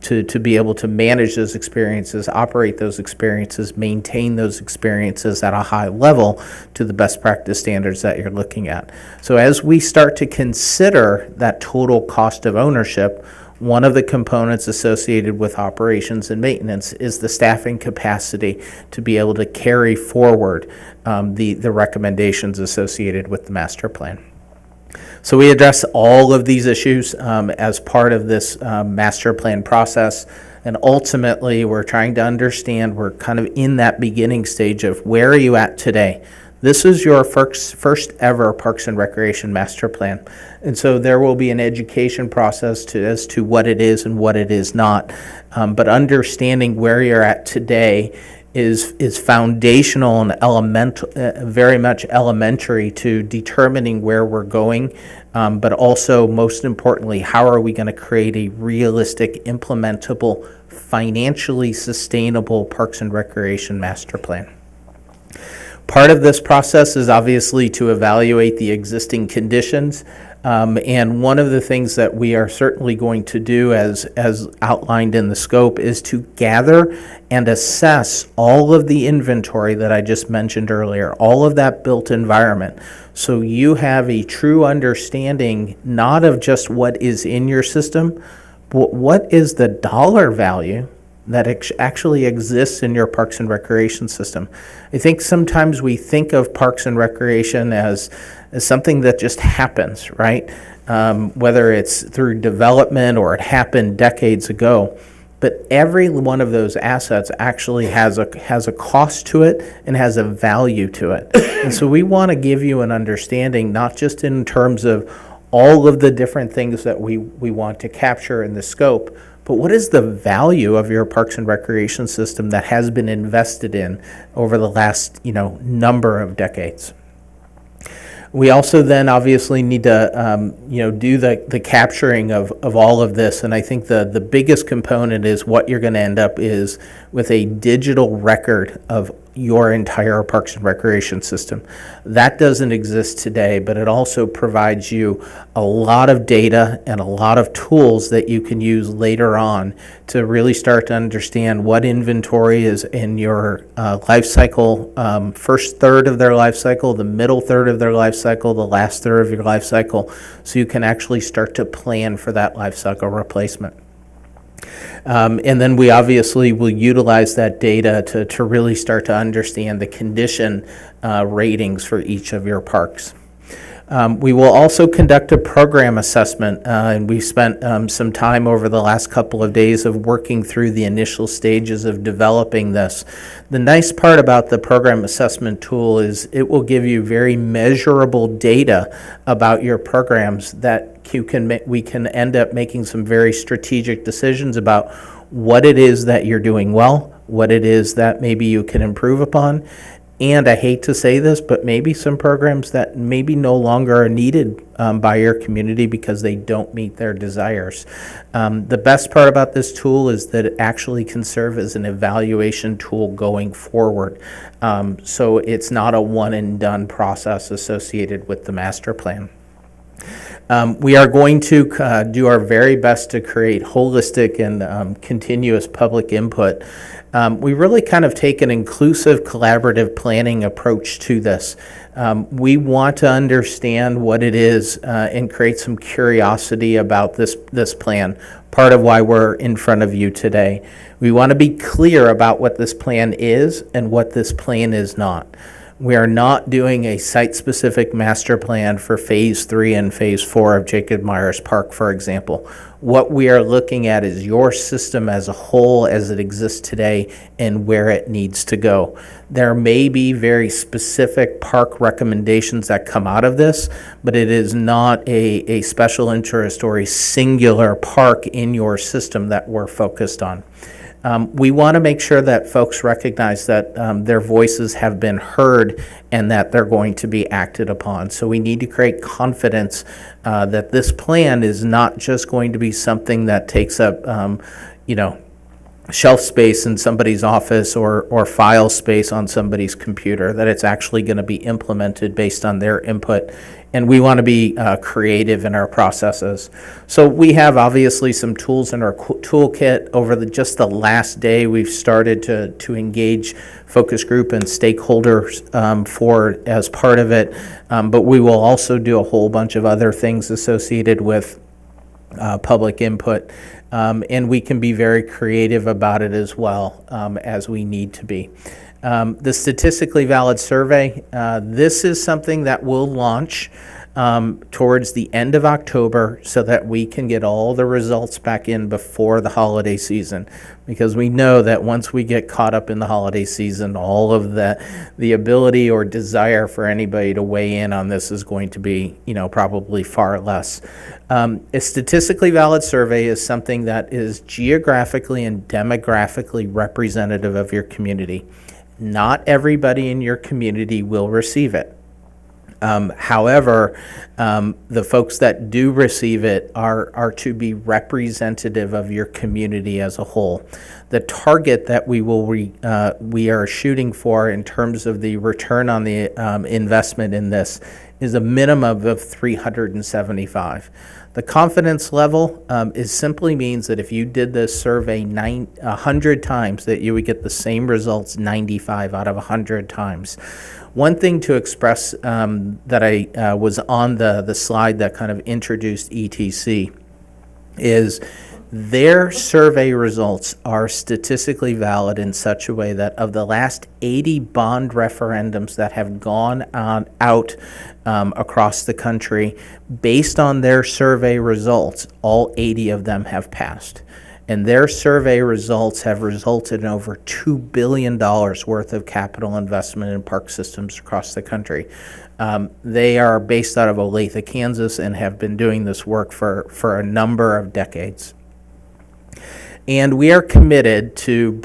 to be able to manage those experiences, operate those experiences, maintain those experiences at a high level to the best practice standards that you're looking at. So as we start to consider that total cost of ownership, one of the components associated with operations and maintenance is the staffing capacity to be able to carry forward the recommendations associated with the master plan. So we address all of these issues as part of this master plan process. And ultimately, we're trying to understand, we're kind of in that beginning stage of where are you at today? This is your first ever Parks and Recreation Master Plan. And so there will be an education process as to what it is and what it is not. But understanding where you're at today is foundational and elemental, very much elementary to determining where we're going. But also, most importantly, how are we going to create a realistic, implementable, financially sustainable Parks and Recreation Master Plan? Part of this process is obviously to evaluate the existing conditions, and one of the things that we are certainly going to do as outlined in the scope is to gather and assess all of the inventory that I just mentioned earlier, all of that built environment, so you have a true understanding not of just what is in your system, but what is the dollar value that actually exists in your Parks and Recreation system. I think sometimes we think of Parks and Recreation as something that just happens, right? Whether it's through development or it happened decades ago. But every one of those assets actually has a cost to it and has a value to it. And so we want to give you an understanding, not just in terms of all of the different things that we want to capture in the scope, but what is the value of your Parks and Recreation system that has been invested in over the last, number of decades? We also then obviously need to, do the capturing of all of this. And I think the biggest component is what you're going to end up is with a digital record of your entire Parks and Recreation system. That doesn't exist today, but it also provides you a lot of data and a lot of tools that you can use later on to really start to understand what inventory is in your life cycle, first third of their life cycle, the middle third of their life cycle, the last third of your life cycle, so you can actually start to plan for that life cycle replacement. And then we obviously will utilize that data to really start to understand the condition ratings for each of your parks. We will also conduct a program assessment, and we spent some time over the last couple of days of working through the initial stages of developing this. The nice part about the program assessment tool is it will give you very measurable data about your programs that we can end up making some very strategic decisions about what it is that you're doing well, what it is that maybe you can improve upon, and I hate to say this, but maybe some programs that maybe no longer are needed by your community because they don't meet their desires. The best part about this tool is that it actually can serve as an evaluation tool going forward. So it's not a one and done process associated with the master plan. We are going to do our very best to create holistic and continuous public input. We really kind of take an inclusive, collaborative planning approach to this. We want to understand what it is and create some curiosity about this plan, part of why we're in front of you today. We want to be clear about what this plan is and what this plan is not. We are not doing a site-specific master plan for Phase 3 and Phase 4 of Jacob Myers Park, for example. What we are looking at is your system as a whole as it exists today and where it needs to go. There may be very specific park recommendations that come out of this, but it is not a special interest or a singular park in your system that we're focused on. We want to make sure that folks recognize that their voices have been heard and that they're going to be acted upon. So we need to create confidence that this plan is not just going to be something that takes up, shelf space in somebody's office or file space on somebody's computer, that it's actually going to be implemented based on their input. And we want to be creative in our processes. So we have obviously some tools in our toolkit. Over just the last day, we've started to engage focus group and stakeholders as part of it. But we will also do a whole bunch of other things associated with public input. And we can be very creative about it as well as we need to be. The statistically valid survey, this is something that will launch towards the end of October so that we can get all the results back in before the holiday season, because we know that once we get caught up in the holiday season, all of the ability or desire for anybody to weigh in on this is going to be, probably far less. A statistically valid survey is something that is geographically and demographically representative of your community. Not everybody in your community will receive it. However, the folks that do receive it are to be representative of your community as a whole. The target that we are shooting for in terms of the return on the investment in this is a minimum of 375. The confidence level simply means that if you did this survey 100 times, that you would get the same results 95 out of 100 times. One thing to express that I was on the slide that kind of introduced ETC is their survey results are statistically valid in such a way that of the last 80 bond referendums that have gone out across the country, based on their survey results, all 80 of them have passed. And their survey results have resulted in over $2 billion worth of capital investment in park systems across the country. They are based out of Olathe, Kansas, and have been doing this work for a number of decades. And we are committed to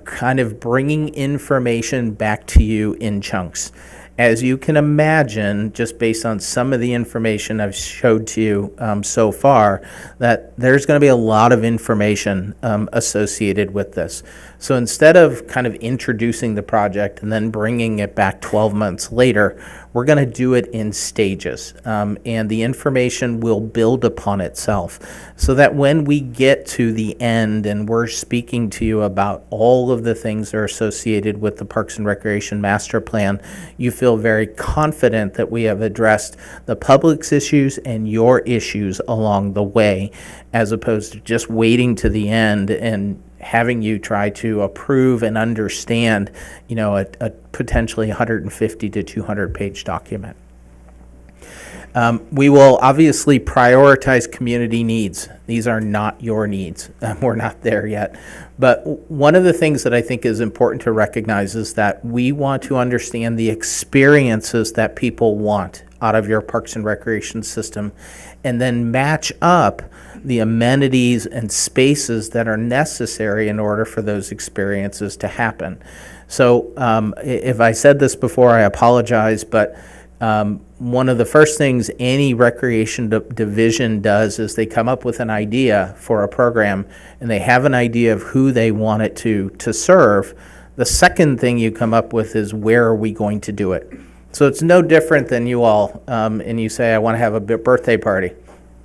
kind of bringing information back to you in chunks. As you can imagine, just based on some of the information I've showed to you so far, that there's going to be a lot of information associated with this. So instead of kind of introducing the project and then bringing it back 12 months later, we're going to do it in stages, and the information will build upon itself so that when we get to the end and we're speaking to you about all of the things that are associated with the Parks and Recreation Master Plan, you feel very confident that we have addressed the public's issues and your issues along the way, as opposed to just waiting to the end and having you try to approve and understand, you know, a potentially 150 to 200 page document. We will obviously prioritize community needs. These are not your needs. We're not there yet. But one of the things that I think is important to recognize is that we want to understand the experiences that people want out of your Parks and Recreation system, and then match up the amenities and spaces that are necessary in order for those experiences to happen. So if I said this before, I apologize, but one of the first things any recreation division does is they come up with an idea for a program, and they have an idea of who they want it to serve. The second thing you come up with is, where are we going to do it? So it's no different than you all, and you say, I want to have a birthday party.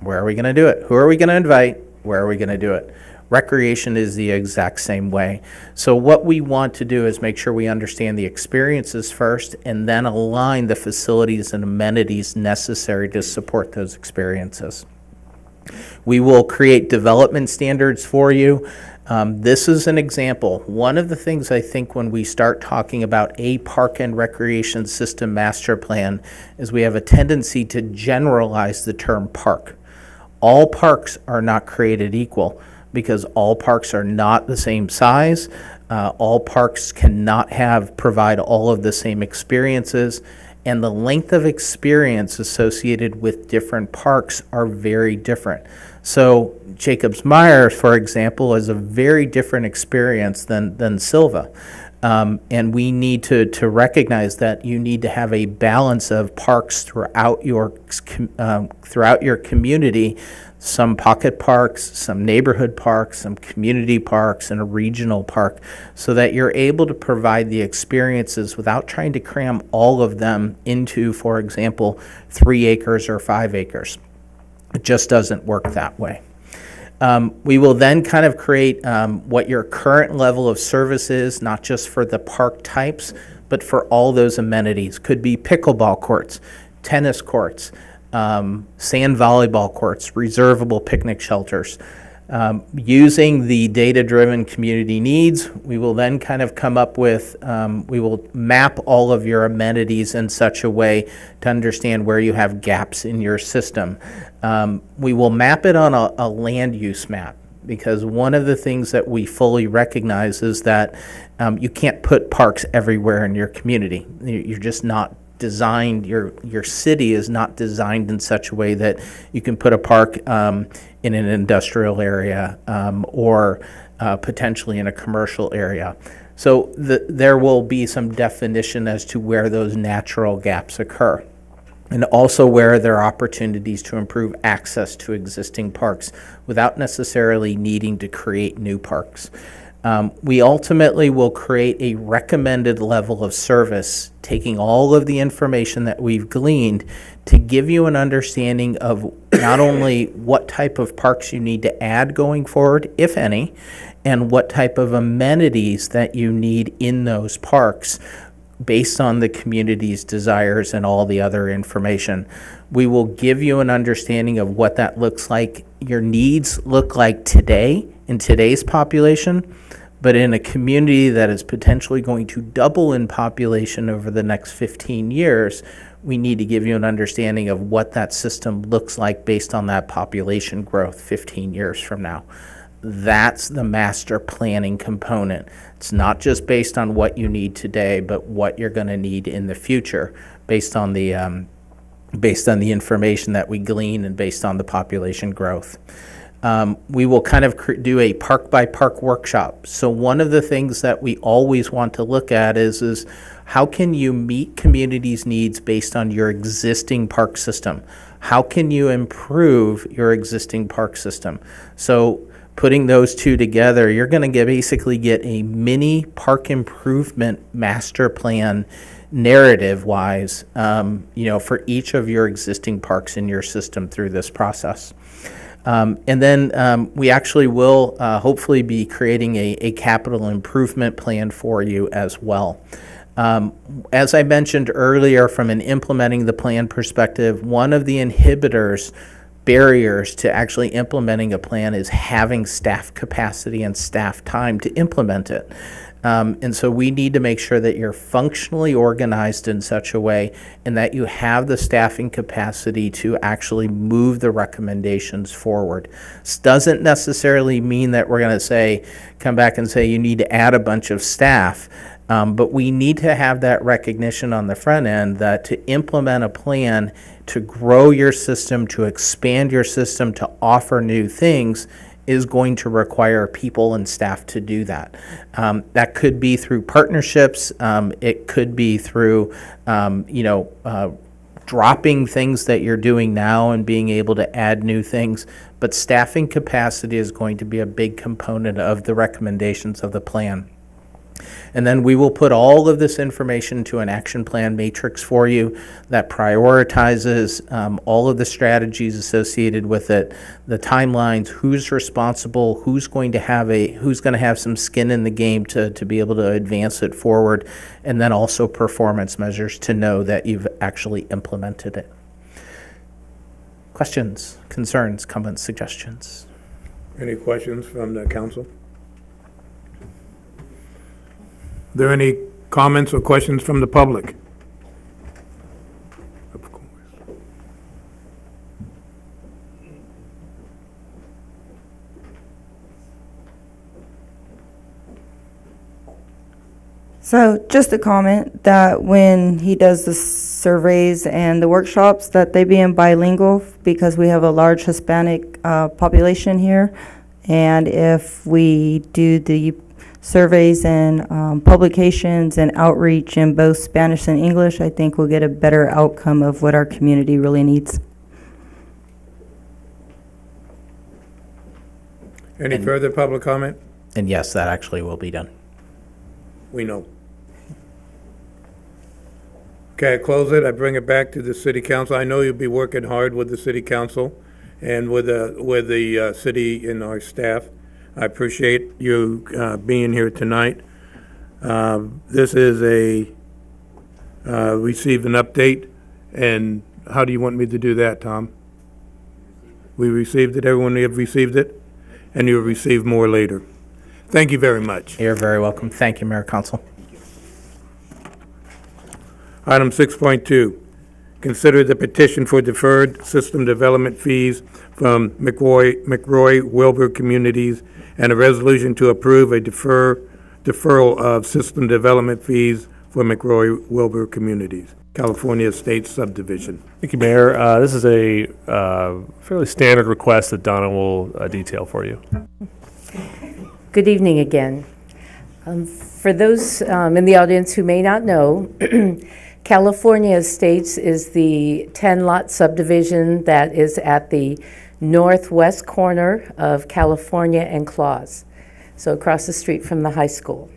Where are we going to do it? Who are we going to invite? Where are we going to do it? Recreation is the exact same way. So what we want to do is make sure we understand the experiences first, and then align the facilities and amenities necessary to support those experiences. We will create development standards for you. This is an example. One of the things I think when we start talking about a park and recreation system master plan is we have a tendency to generalize the term park. All parks are not created equal, because all parks are not the same size. All parks cannot provide all of the same experiences, and the length of experience associated with different parks are very different. So Jacobs Meyer, for example, is a very different experience than Silva. And we need to recognize that you need to have a balance of parks throughout your community, some pocket parks, some neighborhood parks, some community parks, and a regional park, so that you're able to provide the experiences without trying to cram all of them into, for example, 3 acres or 5 acres. It just doesn't work that way. We will then kind of create what your current level of service is, not just for the park types, but for all those amenities. Could be pickleball courts, tennis courts, sand volleyball courts, reservable picnic shelters. Using the data-driven community needs, we will then kind of come up with, we will map all of your amenities in such a way to understand where you have gaps in your system. We will map it on a land use map, because one of the things that we fully recognize is that you can't put parks everywhere in your community. You're just not designed, your city is not designed in such a way that you can put a park in an industrial area or potentially in a commercial area. So there will be some definition as to where those natural gaps occur, and also where there are opportunities to improve access to existing parks without necessarily needing to create new parks. We ultimately will create a recommended level of service, taking all of the information that we've gleaned to give you an understanding of not only what type of parks you need to add going forward, if any, and what type of amenities that you need in those parks based on the community's desires and all the other information. We will give you an understanding of what that looks like, your needs look like today in today's population, but in a community that is potentially going to double in population over the next 15 years, we need to give you an understanding of what that system looks like based on that population growth 15 years from now. That's the master planning component. It's not just based on what you need today, but what you're going to need in the future based on the information that we glean and based on the population growth. We will kind of do a park-by-park workshop. So one of the things that we always want to look at is how can you meet communities' needs based on your existing park system? How can you improve your existing park system? So Putting those two together, you're going to basically get a mini park improvement master plan narrative-wise, for each of your existing parks in your system through this process. And then we actually will hopefully be creating a capital improvement plan for you as well. As I mentioned earlier, from an implementing the plan perspective, one of the barriers to actually implementing a plan is having staff capacity and staff time to implement it. And so we need to make sure that you're functionally organized in such a way and that you have the staffing capacity to actually move the recommendations forward. This doesn't necessarily mean that we're going to come back and say you need to add a bunch of staff. But we need to have that recognition on the front end that to implement a plan, to grow your system, to expand your system, to offer new things is going to require people and staff to do that. That could be through partnerships. It could be through, dropping things that you're doing now and being able to add new things. But staffing capacity is going to be a big component of the recommendations of the plan. And then we will put all of this information to an action plan matrix for you that prioritizes all of the strategies associated with it, the timelines, who's responsible, who's going to have some skin in the game to be able to advance it forward, and then also performance measures to know that you've actually implemented it. Questions, concerns, comments, suggestions? Any questions from the council? Are there any comments or questions from the public? Of course. So just a comment that when he does the surveys and the workshops, that they be in bilingual because we have a large Hispanic population here. And if we do the surveys and publications and outreach in both Spanish and English, I think we'll get a better outcome of what our community really needs. Any further public comment? And yes, that actually will be done. We know. Okay, I close it. I bring it back to the city council. I know you'll be working hard with the city council and with the city and our staff. I appreciate you being here tonight. This is received an update, and how do you want me to do that, Tom? We received it, everyone have received it, and you'll receive more later. Thank you very much. You're very welcome. Thank you, Mayor Council. Item 6.2, consider the petition for deferred system development fees from McRoy Wilbur Communities and a resolution to approve a deferral of system development fees for McRoy Wilbur Communities, California State Subdivision. Thank you, Mayor. This is a fairly standard request that Donna will detail for you. Good evening again. For those in the audience who may not know, California Estates is the 10-lot subdivision that is at the northwest corner of California and Claus, so across the street from the high school.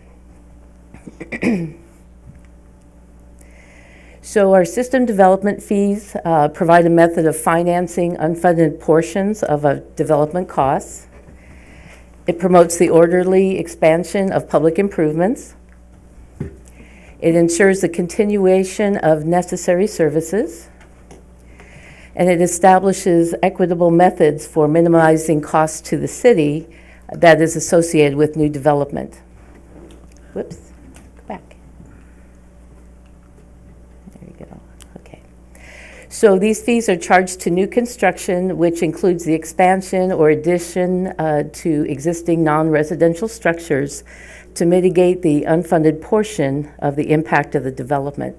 So our system development fees provide a method of financing unfunded portions of a development costs. It promotes the orderly expansion of public improvements. It ensures the continuation of necessary services. And it establishes equitable methods for minimizing costs to the city that is associated with new development. Whoops, go back. There you go, okay. So these fees are charged to new construction, which includes the expansion or addition to existing non-residential structures to mitigate the unfunded portion of the impact of the development.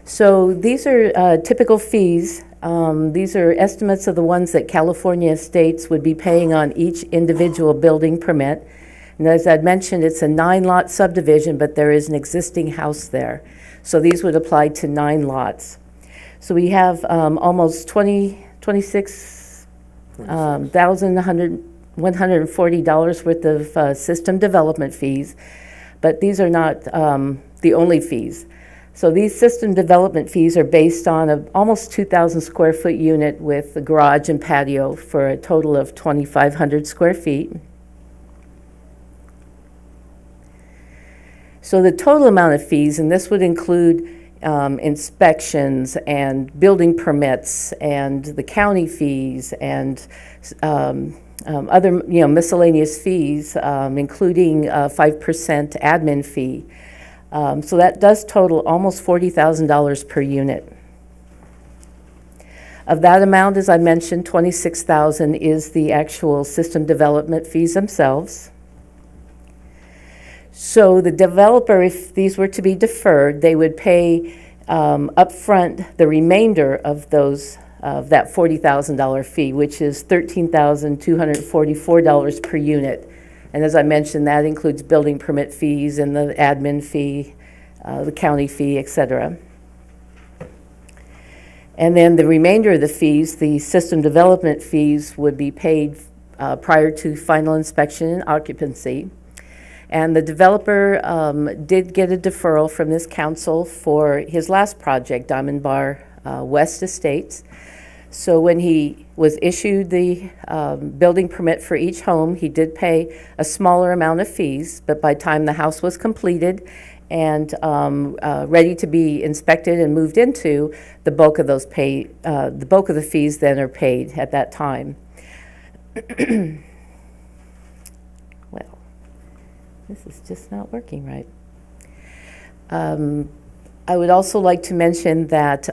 So these are typical fees. These are estimates of the ones that California Estates would be paying on each individual building permit. And as I'd mentioned, it's a 9-lot subdivision, but there is an existing house there. So these would apply to 9 lots. So we have almost 26 $1,140 worth of system development fees, but these are not the only fees. So these system development fees are based on an almost 2,000 square foot unit with a garage and patio for a total of 2,500 square feet. So the total amount of fees, and this would include inspections and building permits and the county fees and other miscellaneous fees, including 5% admin fee. So that does total almost $40,000 per unit. Of that amount, as I mentioned, $26,000 is the actual system development fees themselves. So the developer, if these were to be deferred, they would pay upfront the remainder of that $40,000 fee, which is $13,244 per unit. And as I mentioned, that includes building permit fees and the admin fee, the county fee, etc. And then the remainder of the fees, the system development fees, would be paid prior to final inspection and occupancy. And the developer did get a deferral from this council for his last project, Diamond Bar West Estates. So when he was issued the building permit for each home, he did pay a smaller amount of fees, but by the time the house was completed and ready to be inspected and moved into, the bulk of the fees then are paid at that time. Well, this is just not working right. I would also like to mention that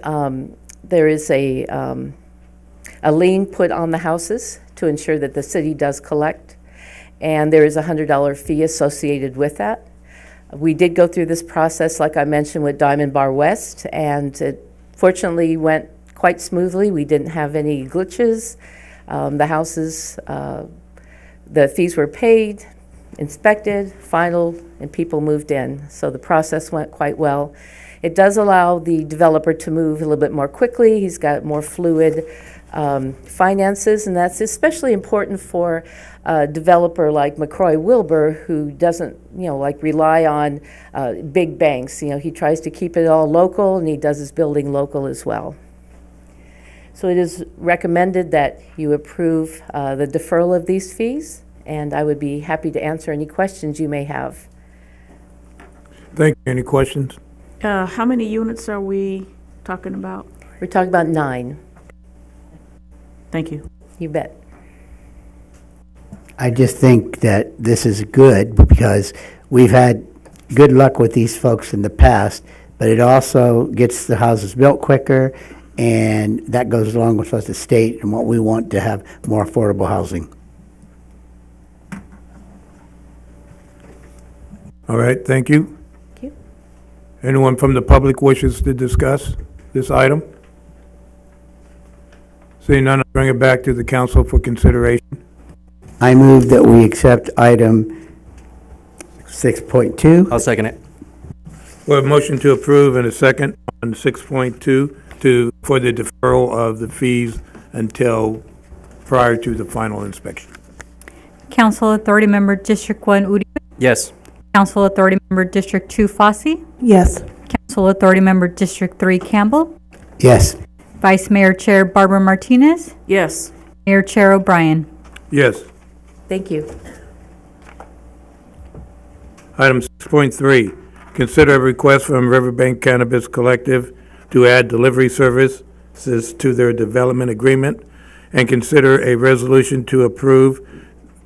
there is a lien put on the houses to ensure that the city does collect, and there is a $100 fee associated with that. We did go through this process, like I mentioned, with Diamond Bar West, and it fortunately went quite smoothly. We didn't have any glitches. The houses, the fees were paid, inspected, final, and people moved in. So the process went quite well. It does allow the developer to move a little bit more quickly. He's got more fluid finances, and that's especially important for a developer like McCroy Wilbur, who doesn't, rely on big banks. He tries to keep it all local, and he does his building local as well. So it is recommended that you approve the deferral of these fees, and I would be happy to answer any questions you may have. Thank you. Any questions? How many units are we talking about? We're talking about 9. Thank you. You bet. I just think that this is good because we've had good luck with these folks in the past, but it also gets the houses built quicker, and that goes along with us, the state, and what we want to have more affordable housing. All right, thank you. Thank you. Anyone from the public wishes to discuss this item? Seeing none, I'll bring it back to the council for consideration. I move that we accept item 6.2. I'll second it. We have a motion to approve and a second on 6.2 for the deferral of the fees until prior to the final inspection. Council Authority Member District 1 Uribe. Yes. Council Authority Member District 2 Fossey. Yes. Council Authority Member District 3 Campbell. Yes. Vice Mayor Chair Barbara Martinez. Yes. Mayor Chair O'Brien. Yes. Thank you. Item 6.3, consider a request from Riverbank Cannabis Collective to add delivery services to their development agreement, and consider a resolution to approve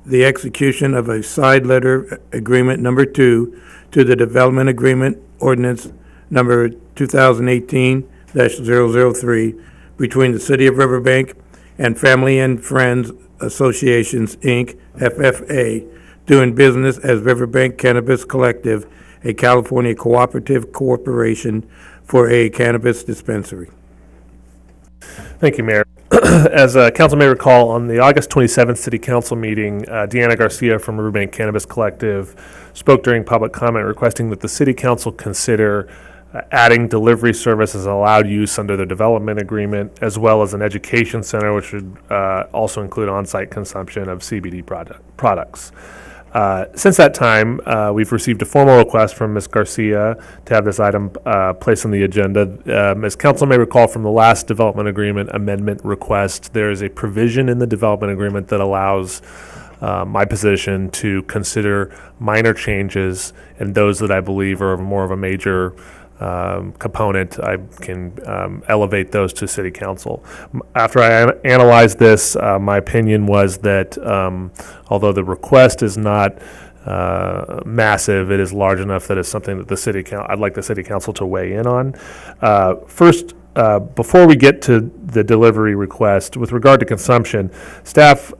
the execution of a side letter agreement number 2 to the development agreement ordinance number 2018-003 between the City of Riverbank and Family and Friends Associations, Inc., FFA, doing business as Riverbank Cannabis Collective, a California cooperative corporation for a cannabis dispensary. Thank you, Mayor. As council may recall, on the August 27th City Council meeting, Deanna Garcia from Riverbank Cannabis Collective spoke during public comment requesting that the City Council consider adding delivery service as allowed use under the development agreement, as well as an education center, which would also include on-site consumption of CBD products. Since that time, we've received a formal request from Ms. Garcia to have this item placed on the agenda. As council may recall from the last development agreement amendment request, there is a provision in the development agreement that allows my position to consider minor changes, and those that I believe are more of a major component, I can elevate those to city council. After I analyzed this, my opinion was that although the request is not massive, it is large enough that it's something that I'd like the city council to weigh in on. First, before we get to the delivery request, with regard to consumption, staff,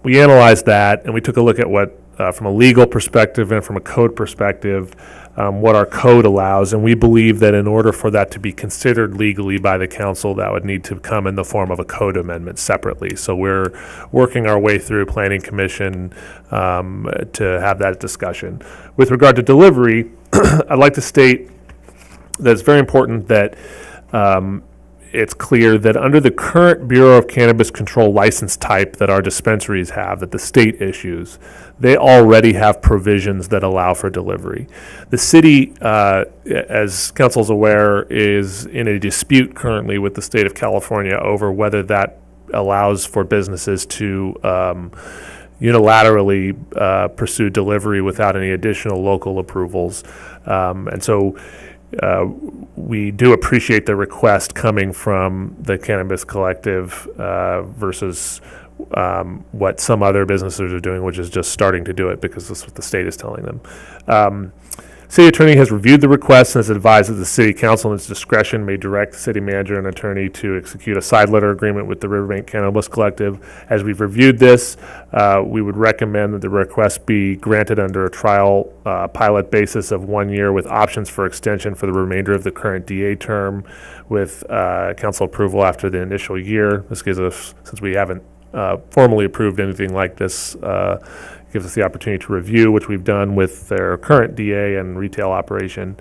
we analyzed that and we took a look at what, from a legal perspective and from a code perspective, what our code allows, and we believe that in order for that to be considered legally by the council, that would need to come in the form of a code amendment separately. So we're working our way through Planning Commission to have that discussion. With regard to delivery, I'd like to state that it's very important that it's clear that under the current Bureau of Cannabis Control license type that our dispensaries have, that the state issues, they already have provisions that allow for delivery. The city, as council's aware, is in a dispute currently with the state of California over whether that allows for businesses to unilaterally pursue delivery without any additional local approvals. And so we do appreciate the request coming from the Cannabis Collective versus what some other businesses are doing, which is just starting to do it because that's what the state is telling them. City attorney has reviewed the request and has advised that the city council in its discretion may direct the city manager and attorney to execute a side letter agreement with the Riverbank Cannabis Collective. As we've reviewed this, we would recommend that the request be granted under a trial pilot basis of 1 year with options for extension for the remainder of the current DA term with council approval after the initial year. This gives us, since we haven't formally approved anything like this, gives us the opportunity to review, which we've done with their current DA and retail operation.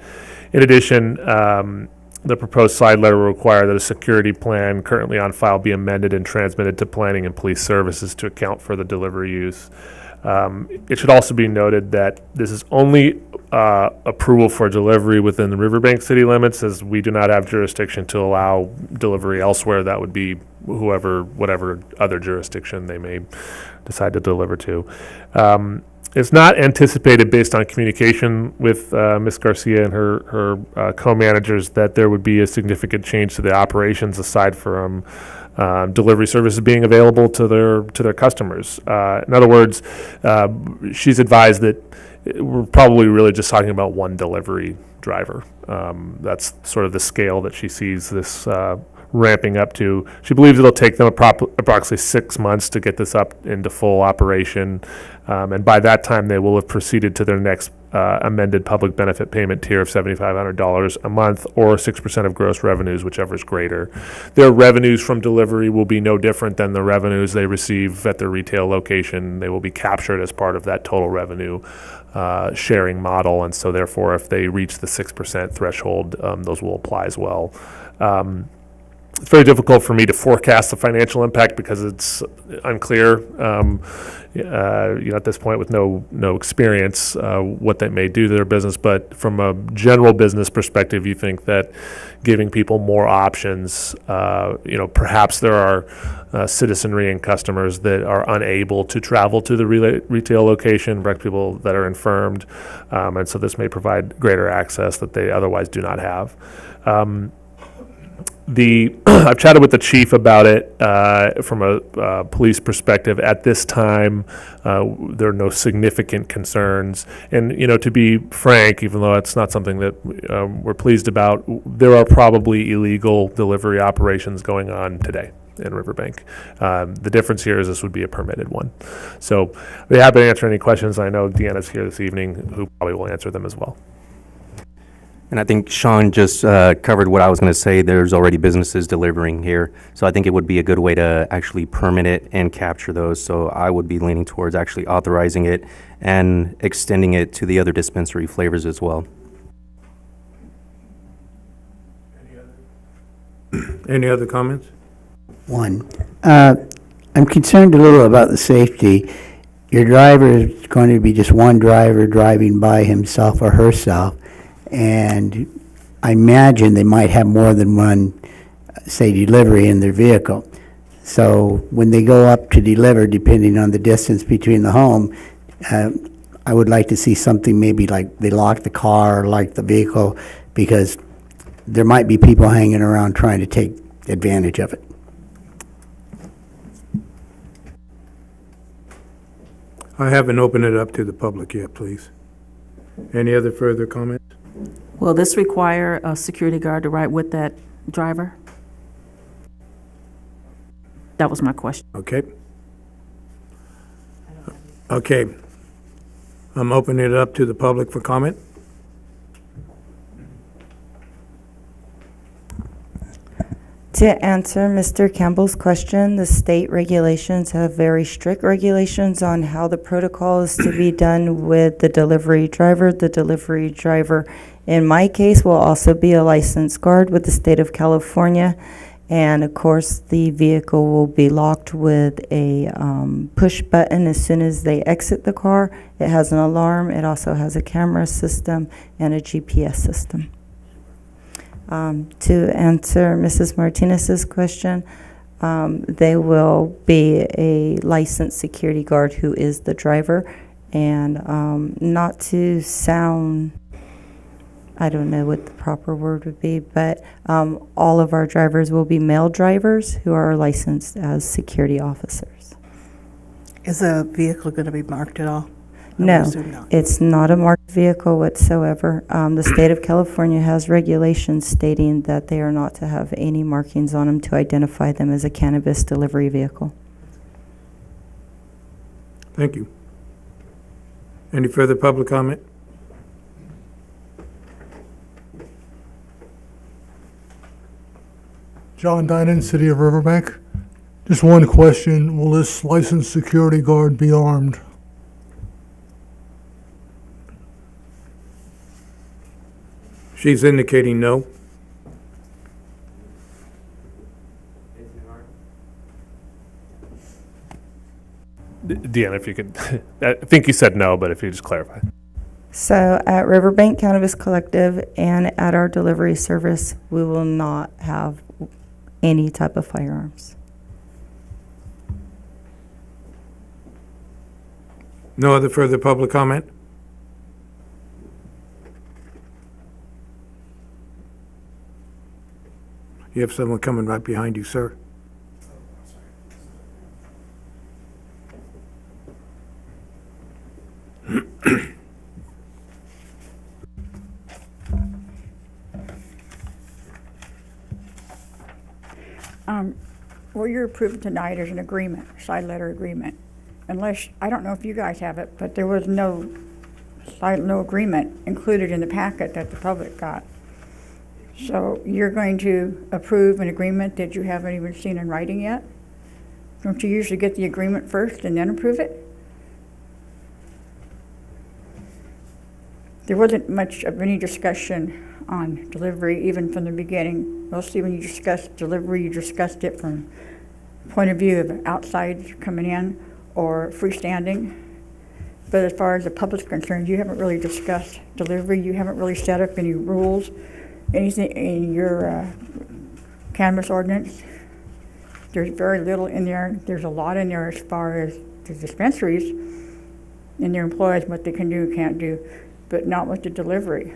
In addition, the proposed side letter will require that a security plan currently on file be amended and transmitted to planning and police services to account for the delivery use. It should also be noted that this is only approval for delivery within the Riverbank city limits, as we do not have jurisdiction to allow delivery elsewhere. That would be whatever other jurisdiction they may decide to deliver to. It's not anticipated, based on communication with Ms. Garcia and her co-managers, that there would be a significant change to the operations aside from delivery services being available to their customers. In other words, she's advised that we're probably really just talking about one delivery driver. That's sort of the scale that she sees this ramping up to. She believes it'll take them approximately 6 months to get this up into full operation, and by that time they will have proceeded to their next amended public benefit payment tier of $7,500 a month, or 6% of gross revenues, whichever is greater. Their revenues from delivery will be no different than the revenues they receive at their retail location. They will be captured as part of that total revenue sharing model, and so therefore if they reach the 6% threshold, those will apply as well. It's very difficult for me to forecast the financial impact because it's unclear, at this point with no experience, what that may do to their business. But from a general business perspective, you think that giving people more options, perhaps there are citizenry and customers that are unable to travel to the retail location, people that are infirmed, and so this may provide greater access that they otherwise do not have. I've chatted with the chief about it from a police perspective. At this time, there are no significant concerns. And, to be frank, even though it's not something that we're pleased about, there are probably illegal delivery operations going on today in Riverbank. The difference here is this would be a permitted one. So I'd be happy to answer any questions. I know Deanna's here this evening, who probably will answer them as well. And I think Sean just covered what I was going to say. There's already businesses delivering here. So I think it would be a good way to actually permit it and capture those. So I would be leaning towards actually authorizing it and extending it to the other dispensary flavors as well. Any other comments? One, I'm concerned a little about the safety. Your driver is going to be just one driver driving by himself or herself, and I imagine they might have more than one, say, delivery in their vehicle. So when they go up to deliver, depending on the distance between the home, I would like to see something maybe like they lock the car or lock the vehicle, because there might be people hanging around trying to take advantage of it. I haven't opened it up to the public yet, please. Any other further comments? Will this require a security guard to ride with that driver? That was my question. Okay. Okay. I'm opening it up to the public for comment. To answer Mr. Campbell's question, the state regulations have very strict regulations on how the protocol is to be done with the delivery driver. The delivery driver, in my case, will also be a licensed guard with the state of California. And of course, the vehicle will be locked with a push button as soon as they exit the car. It has an alarm. It also has a camera system and a GPS system. To answer Mrs. Martinez's question, they will be a licensed security guard who is the driver. And not to sound, I don't know what the proper word would be, but all of our drivers will be male drivers who are licensed as security officers. Is the vehicle going to be marked at all? No, it's not a marked vehicle whatsoever. The state of California has regulations stating that they are not to have any markings on them to identify them as a cannabis delivery vehicle. Thank you. Any further public comment? John Dinan, City of Riverbank. Just one question. Will this licensed security guard be armed? She's indicating no. Deanna, if you could, I think you said no, but if you just clarify. So at Riverbank Cannabis Collective and at our delivery service, we will not have any type of firearms. No other further public comment? You have someone coming right behind you, sir. What you're approving tonight is an agreement, side letter agreement. Unless, I don't know if you guys have it, but there was no agreement included in the packet that the public got. So you're going to approve an agreement that you haven't even seen in writing yet? Don't you usually get the agreement first and then approve it? There wasn't much of any discussion on delivery, even from the beginning. Mostly when you discussed delivery, you discussed it from point of view of outside coming in or freestanding. But as far as the public's concerned, you haven't really discussed delivery. You haven't really set up any rules, anything in your cannabis ordinance. There's very little in there. There's a lot in there as far as the dispensaries and their employees, what they can do and can't do, but not with the delivery.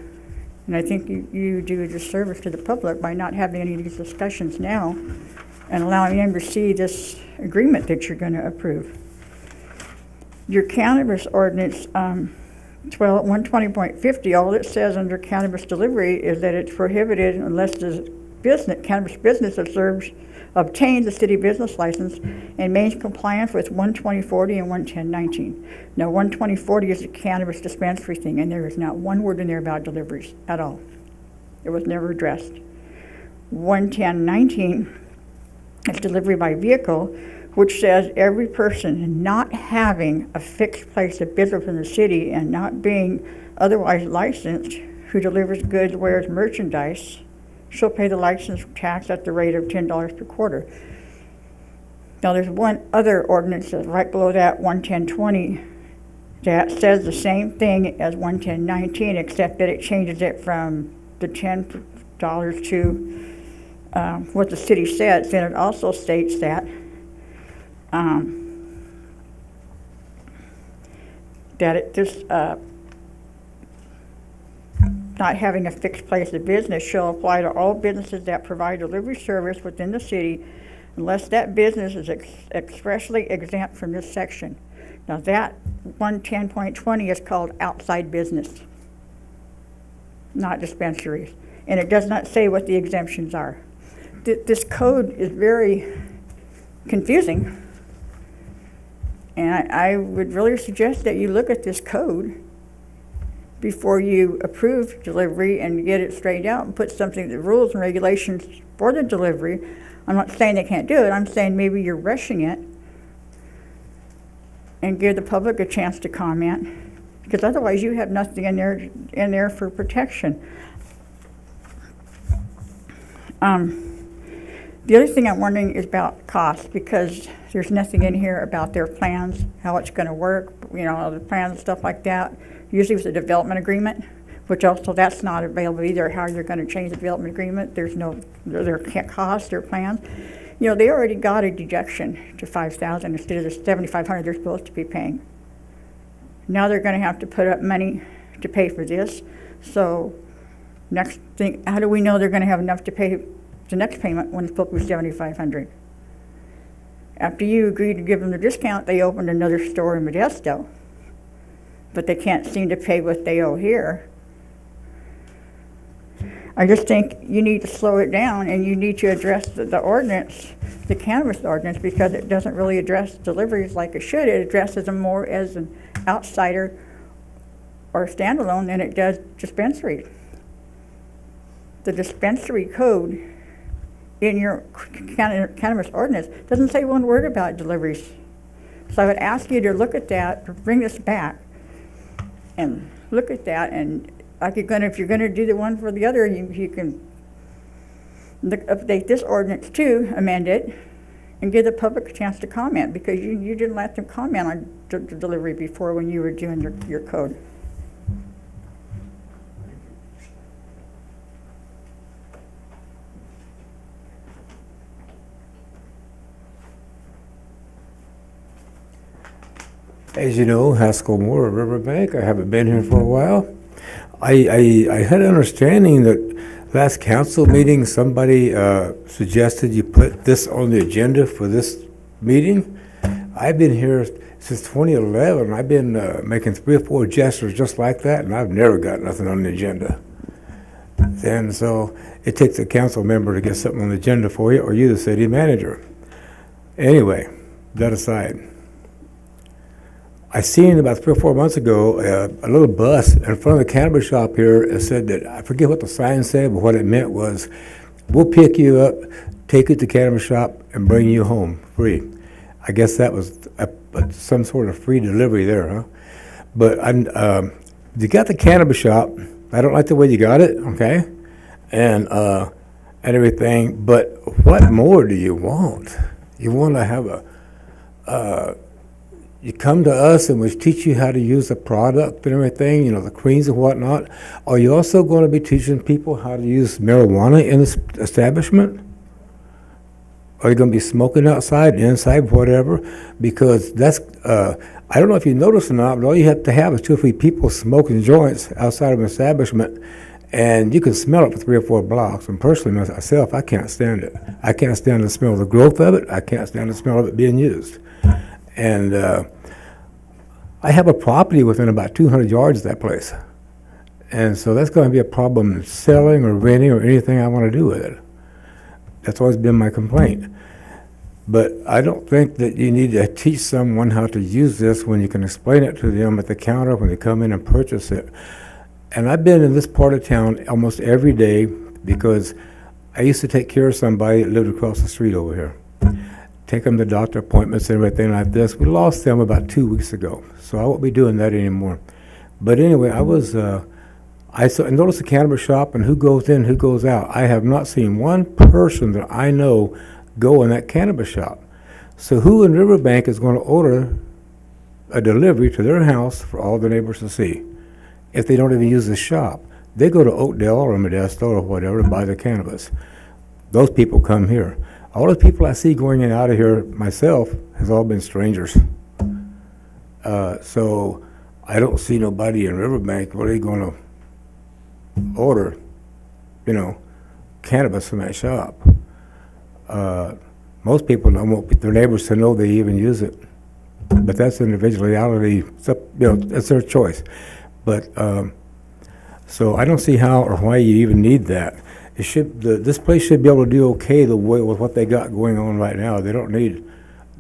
And I think you do a disservice to the public by not having any of these discussions now and allowing them to see this agreement that you're going to approve. Your cannabis ordinance, 120.50, all it says under cannabis delivery is that it's prohibited unless the cannabis business obtains a city business license and maintains compliance with 12040 and 11019. Now, 12040 is a cannabis dispensary thing, and there is not one word in there about deliveries at all. It was never addressed. 11019 is delivery by vehicle, which says every person not having a fixed place of business in the city and not being otherwise licensed who delivers goods, wares, merchandise she'll pay the license tax at the rate of $10 per quarter. Now, there's one other ordinance that's right below that, 11020, that says the same thing as 11019, except that it changes it from the $10 to what the city says. And it also states that not having a fixed place of business shall apply to all businesses that provide delivery service within the city unless that business is expressly exempt from this section. Now that 110.20 is called outside business, not dispensaries. And it does not say what the exemptions are. This code is very confusing. And I would really suggest that you look at this code before you approve delivery and get it straightened out and put something, the rules and regulations for the delivery. I'm not saying they can't do it. I'm saying maybe you're rushing it, and give the public a chance to comment, because otherwise you have nothing in there for protection. The other thing I'm wondering is about cost, because there's nothing in here about their plans, how it's going to work, you know, the plans and stuff like that. Usually with a development agreement, which also that's not available either, how you're going to change the development agreement. There's no, their costs, their plans. You know, they already got a deduction to $5,000 instead of the $7,500 they're supposed to be paying. Now they're going to have to put up money to pay for this. So next thing, how do we know they're going to have enough to pay the next payment when it's supposed to be $7,500? After you agreed to give them the discount, they opened another store in Modesto, but they can't seem to pay what they owe here. I just think you need to slow it down, and you need to address the ordinance, the cannabis ordinance, because it doesn't really address deliveries like it should. It addresses them more as an outsider or standalone than it does dispensaries. The dispensary code in your cannabis ordinance doesn't say one word about deliveries. So I would ask you to look at that, bring this back, and look at that, and like if you're gonna do the one for the other, you can update this ordinance too, amend it, and give the public a chance to comment, because you didn't let them comment on the delivery before when you were doing your code. As you know, Haskell Moore of Riverbank. I haven't been here for a while. I had an understanding that last council meeting somebody suggested you put this on the agenda for this meeting. I've been here since 2011. I've been making 3 or 4 gestures just like that, and I've never got nothing on the agenda. And so it takes a council member to get something on the agenda for you, or you, the city manager. Anyway, that aside. I seen about 3 or 4 months ago a little bus in front of the cannabis shop here. It said that, I forget what the sign said, but what it meant was, we'll pick you up, take you to the cannabis shop, and bring you home free. I guess that was some sort of free delivery there, huh? But you got the cannabis shop. I don't like the way you got it, okay? And everything, but what more do you want? You want to have you come to us and we teach you how to use the product and everything, you know, the creams and whatnot. Are you also going to be teaching people how to use marijuana in this establishment? Are you going to be smoking outside, inside, whatever? Because that's, I don't know if you noticed or not, but all you have to have is 2 or 3 people smoking joints outside of an establishment, and you can smell it for 3 or 4 blocks. And personally, myself, I can't stand it. I can't stand the smell of the growth of it. I can't stand the smell of it being used. And I have a property within about 200 yards of that place. And so that's going to be a problem selling or renting or anything I want to do with it. That's always been my complaint. But I don't think that you need to teach someone how to use this when you can explain it to them at the counter when they come in and purchase it. And I've been in this part of town almost every day because I used to take care of somebody that lived across the street over here. Take them to doctor appointments and everything like this. We lost them about 2 weeks ago, so I won't be doing that anymore. But anyway, I I notice the cannabis shop and who goes in, who goes out. I have not seen one person that I know go in that cannabis shop. So who in Riverbank is going to order a delivery to their house for all the neighbors to see if they don't even use the shop? They go to Oakdale or Modesto or whatever to buy the cannabis. Those people come here. All the people I see going in and out of here myself has all been strangers. So I don't see nobody in Riverbank really going to order, cannabis from that shop. Most people don't want their neighbors to know they even use it, but that's individuality. It's their choice. But so I don't see how or why you even need that. This place should be able to do okay with what they got going on right now. They don't need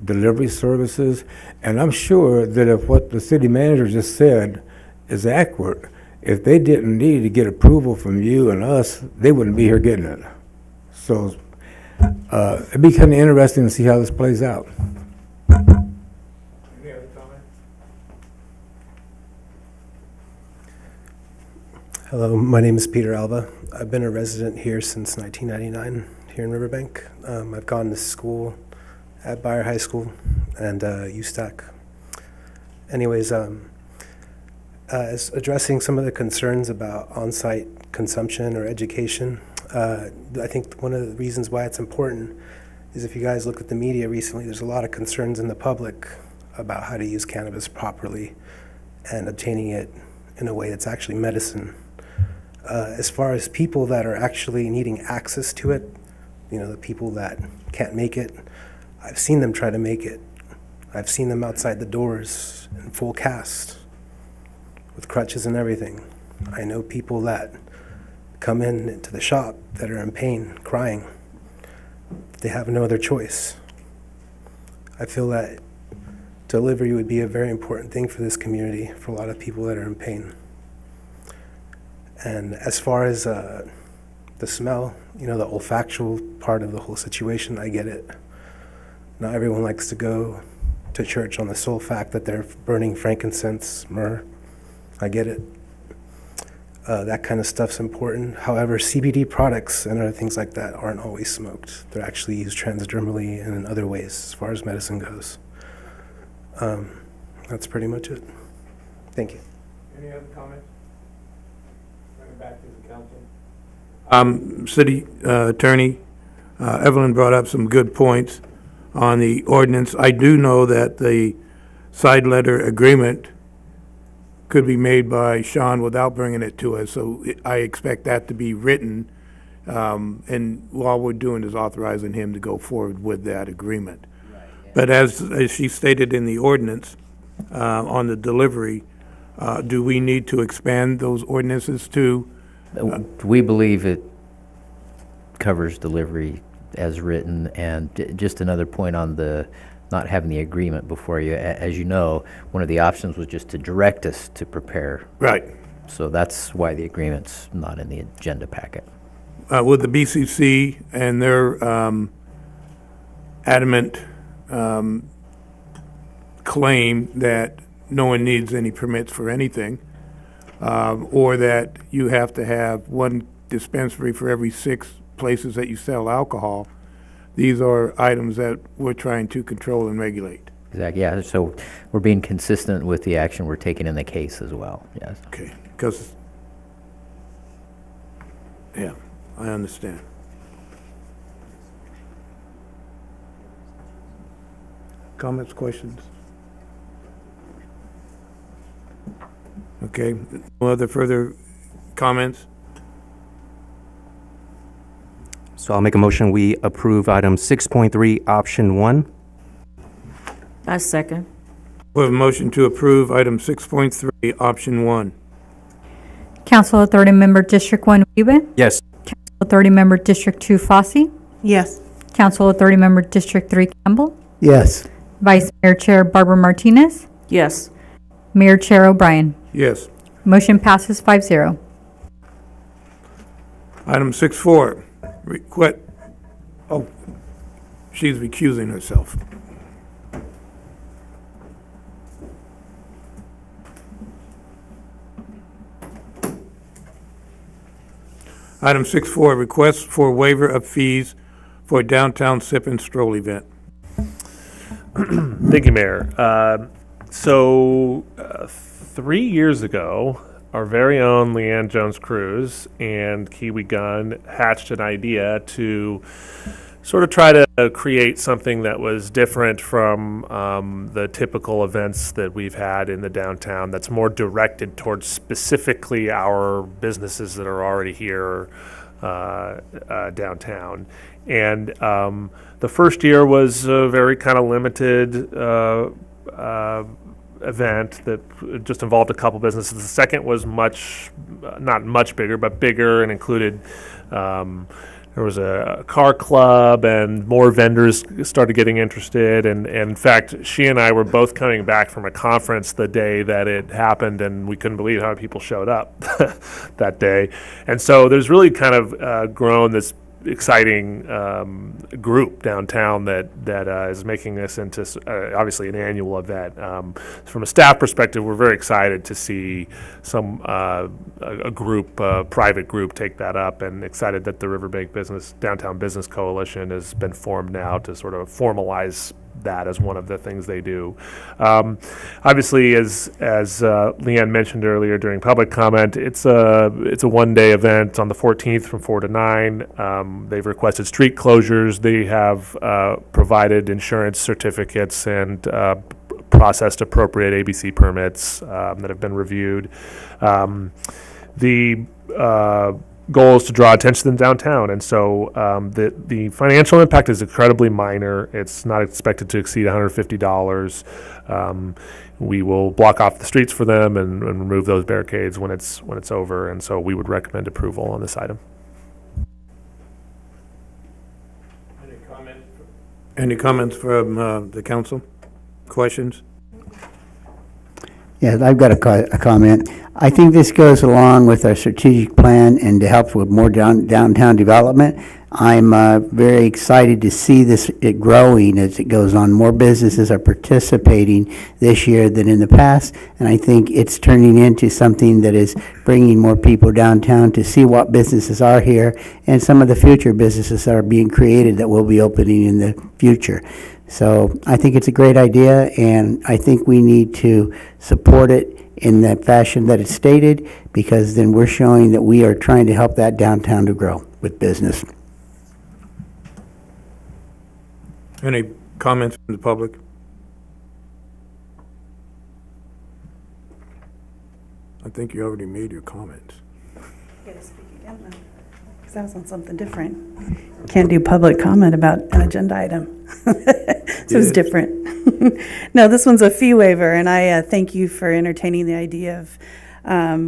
delivery services, and I'm sure that if what the city manager just said is accurate, if they didn't need to get approval from you and us, they wouldn't be here getting it. So it'd be kind of interesting to see how this plays out. Any other comments? Hello, my name is Peter Alba. I've been a resident here since 1999 here in Riverbank. I've gone to school at Bayer High School and USTAC. Anyways, as addressing some of the concerns about on-site consumption or education, I think one of the reasons why it's important is if you guys look at the media recently, there's a lot of concerns in the public about how to use cannabis properly and obtaining it in a way that's actually medicine. As far as people that are actually needing access to it, the people that can't make it, I've seen them try to make it. I've seen them outside the doors in full cast with crutches and everything. I know people that come into the shop that are in pain, crying. They have no other choice. I feel that delivery would be a very important thing for this community, for a lot of people that are in pain. And as far as the smell, the olfactual part of the whole situation, I get it. Not everyone likes to go to church on the sole fact that they're burning frankincense, myrrh. I get it. That kind of stuff's important. However, CBD products and other things like that aren't always smoked. They're actually used transdermally and in other ways as far as medicine goes. That's pretty much it. Thank you. Any other comments? Bring it back to the council. City Attorney Evelyn brought up some good points on the ordinance. I do know that the side letter agreement could be made by Sean without bringing it to us, so I expect that to be written, and all we're doing is authorizing him to go forward with that agreement. Right, yeah. But as she stated in the ordinance on the delivery, do we need to expand those ordinances to? We believe it covers delivery as written, and just another point on the not having the agreement before you. As you know, one of the options was just to direct us to prepare. Right. So that's why the agreement's not in the agenda packet. With the BCC and their adamant claim that no one needs any permits for anything, or that you have to have one dispensary for every 6 places that you sell alcohol, these are items that we're trying to control and regulate. Exactly, yeah. So we're being consistent with the action we're taking in the case as well, yes. Okay, because, yeah, I understand. Comments, questions? Okay, no other further comments? So I'll make a motion, we approve item 6.3, option 1. I second. We have a motion to approve item 6.3, option 1. Council Authority Member District 1 Uribe? Yes. Council Authority Member District 2 Fossey? Yes. Council Authority Member District 3 Campbell? Yes. Vice Mayor Chair Barbara Martinez? Yes. Mayor Chair O'Brien? Yes. Motion passes 5-0. Item 6.4, request, oh, she's recusing herself. Item 6.4, request for waiver of fees for downtown sip and stroll event. Thank you, Mayor. 3 years ago, our very own Leanne Jones-Cruz and Kiwi Gunn hatched an idea to sort of try to create something that was different from the typical events that we've had in the downtown, that's more directed towards specifically our businesses that are already here downtown. And the first year was a very kind of limited event that just involved a couple businesses. The second was not much bigger, but bigger, and included there was a car club, and more vendors started getting interested. And in fact, she and I were both coming back from a conference the day that it happened, and we couldn't believe how many people showed up that day. And so there's really kind of grown this exciting group downtown that is making this into obviously an annual event. From a staff perspective, we're very excited to see a private group take that up, and excited that the Riverbank Downtown Business Coalition has been formed now to sort of formalize that as one of the things they do. Obviously, as Leanne mentioned earlier during public comment, it's a one-day event on the 14th from 4 to 9. They've requested street closures. They have provided insurance certificates and processed appropriate ABC permits that have been reviewed. The goal is to draw attention to downtown, and so the financial impact is incredibly minor. It's not expected to exceed $150. We will block off the streets for them and remove those barricades when it's over, and so we would recommend approval on this item. Any comments from the council? Questions? Yes, I've got a comment. I think this goes along with our strategic plan and to help with more downtown development. I'm very excited to see it growing as it goes on. More businesses are participating this year than in the past, and I think it's turning into something that is bringing more people downtown to see what businesses are here and some of the future businesses that are being created that will be opening in the future. So I think it's a great idea, and I think we need to support it in the fashion that it's stated, because then we're showing that we are trying to help that downtown to grow with business. Any comments from the public? I think you already made your comments. You gotta speak again then, because that was on something different. Can't do public comment about an agenda item. So it's different. No, this one's a fee waiver, and I thank you for entertaining the idea of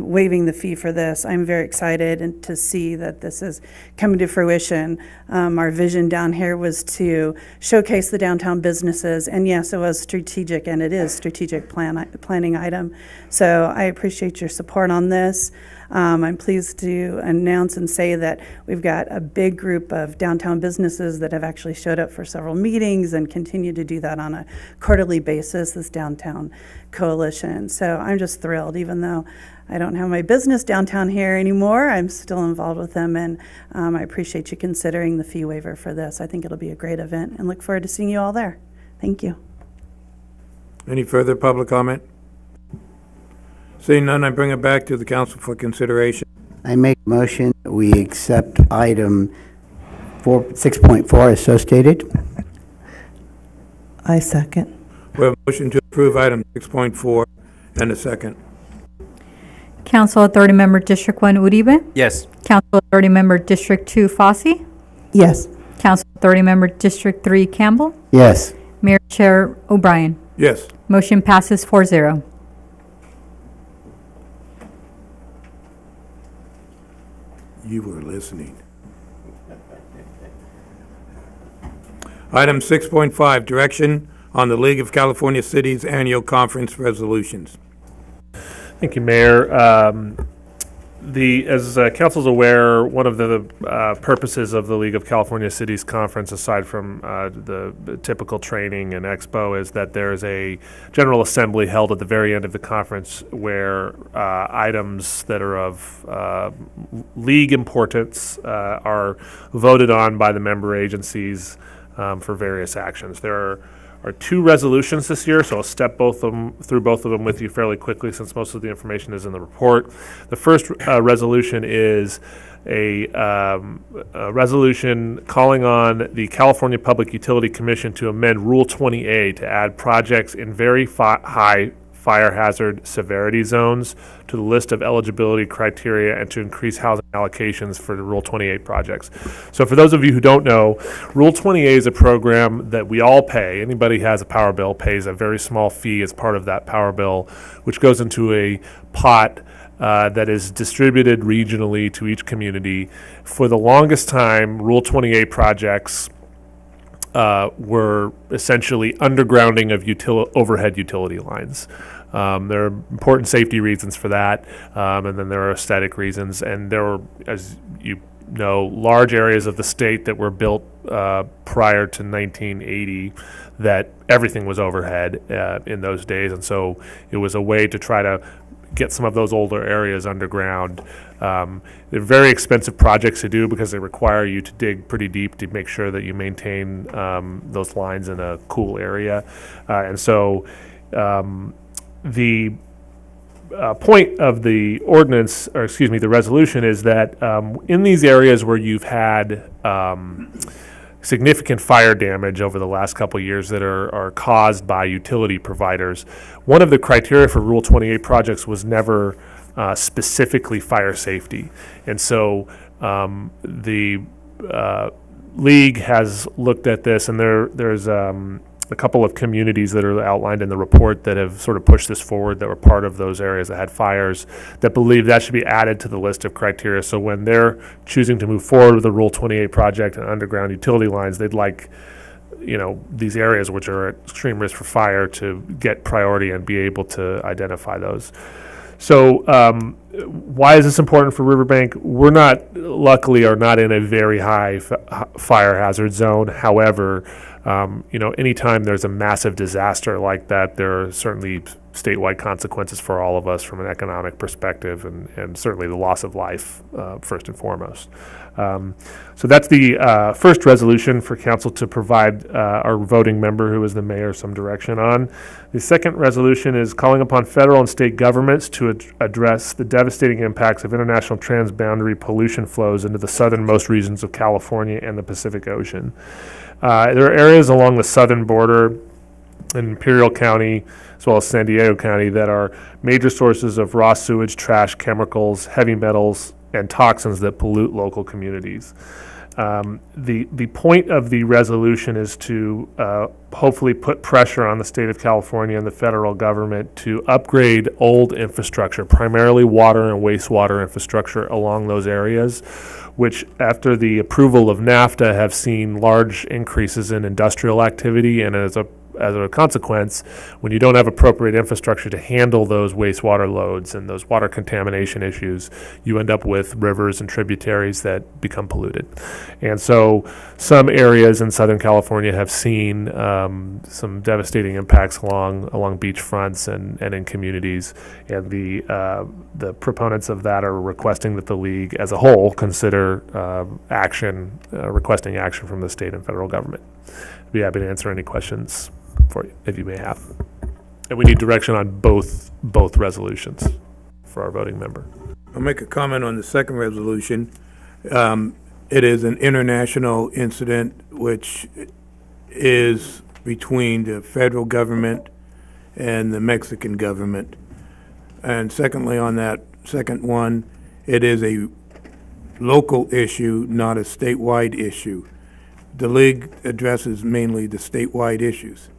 waiving the fee for this. I'm very excited and to see that this is coming to fruition. Our vision down here was to showcase the downtown businesses, and yes, it was strategic, and it is strategic planning item. So I appreciate your support on this. I'm pleased to announce and say that we've got a big group of downtown businesses that have actually showed up for several meetings and continue to do that on a quarterly basis, this downtown coalition. So I'm just thrilled, even though I don't have my business downtown here anymore, I'm still involved with them, and I appreciate you considering the fee waiver for this. I think it'll be a great event and look forward to seeing you all there. Thank you. Any further public comment? Seeing none, I bring it back to the council for consideration. I make a motion that we accept item 6.4 as so stated. I second. We have a motion to approve item 6.4 and a second. Council Authority Member District 1 Uribe? Yes. Council Authority Member District 2 Fossey? Yes. Council Authority Member District 3 Campbell? Yes. Mayor Chair O'Brien? Yes. Motion passes 4-0. You were listening. Item 6.5, direction on the League of California Cities Annual Conference resolutions. Thank you, Mayor. As council's aware, one of the purposes of the League of California Cities Conference, aside from the typical training and expo, is that there's a general assembly held at the very end of the conference where items that are of league importance are voted on by the member agencies for various actions. There are two resolutions this year, so I'll step through both of them with you fairly quickly since most of the information is in the report. The first resolution is a resolution calling on the California Public Utility Commission to amend Rule 20A to add projects in very high fire hazard severity zones to the list of eligibility criteria and to increase housing allocations for the Rule 28 projects. So for those of you who don't know, Rule 28 is a program that we all pay. Anybody who has a power bill pays a very small fee as part of that power bill, which goes into a pot that is distributed regionally to each community. For the longest time, Rule 28 projects were essentially undergrounding of overhead utility lines. There are important safety reasons for that, and then there are aesthetic reasons. And there were, as you know, large areas of the state that were built prior to 1980 that everything was overhead in those days. And so it was a way to try to get some of those older areas underground. They're very expensive projects to do because they require you to dig pretty deep to make sure that you maintain those lines in a cool area. And so the point of the ordinance, or excuse me, the resolution is that in these areas where you've had significant fire damage over the last couple of years that are caused by utility providers, one of the criteria for Rule 28 projects was never specifically fire safety. And so the league has looked at this, and there's a couple of communities that are outlined in the report that have sort of pushed this forward, that were part of those areas that had fires, that believe that should be added to the list of criteria. So when they're choosing to move forward with the Rule 28 project and underground utility lines, they'd like, you know, these areas which are at extreme risk for fire to get priority and be able to identify those. So why is this important for Riverbank? We're not, luckily, are not in a very high fire hazard zone. However, you know, anytime there's a massive disaster like that, there are certainly statewide consequences for all of us from an economic perspective, and certainly the loss of life first and foremost. So that's the first resolution for council to provide our voting member, who is the mayor, some direction on. The second resolution is calling upon federal and state governments to address the devastating impacts of international transboundary pollution flows into the southernmost regions of California and the Pacific Ocean. There are areas along the southern border in Imperial County, as well as San Diego County, that are major sources of raw sewage, trash, chemicals, heavy metals, and toxins that pollute local communities. The point of the resolution is to hopefully put pressure on the state of California and the federal government to upgrade old infrastructure, primarily water and wastewater infrastructure along those areas, which after the approval of NAFTA have seen large increases in industrial activity, and as a consequence, when you don't have appropriate infrastructure to handle those wastewater loads and those water contamination issues, you end up with rivers and tributaries that become polluted. And so some areas in Southern California have seen some devastating impacts along beach fronts and in communities, and the proponents of that are requesting that the league as a whole consider requesting action from the state and federal government. I'd be happy to answer any questions for you, if you may have. And we need direction on both resolutions for our voting member. I'll make a comment on the second resolution. It is an international incident which is between the federal government and the Mexican government. And secondly, on that second one, it is a local issue, not a statewide issue. The league addresses mainly the statewide issues.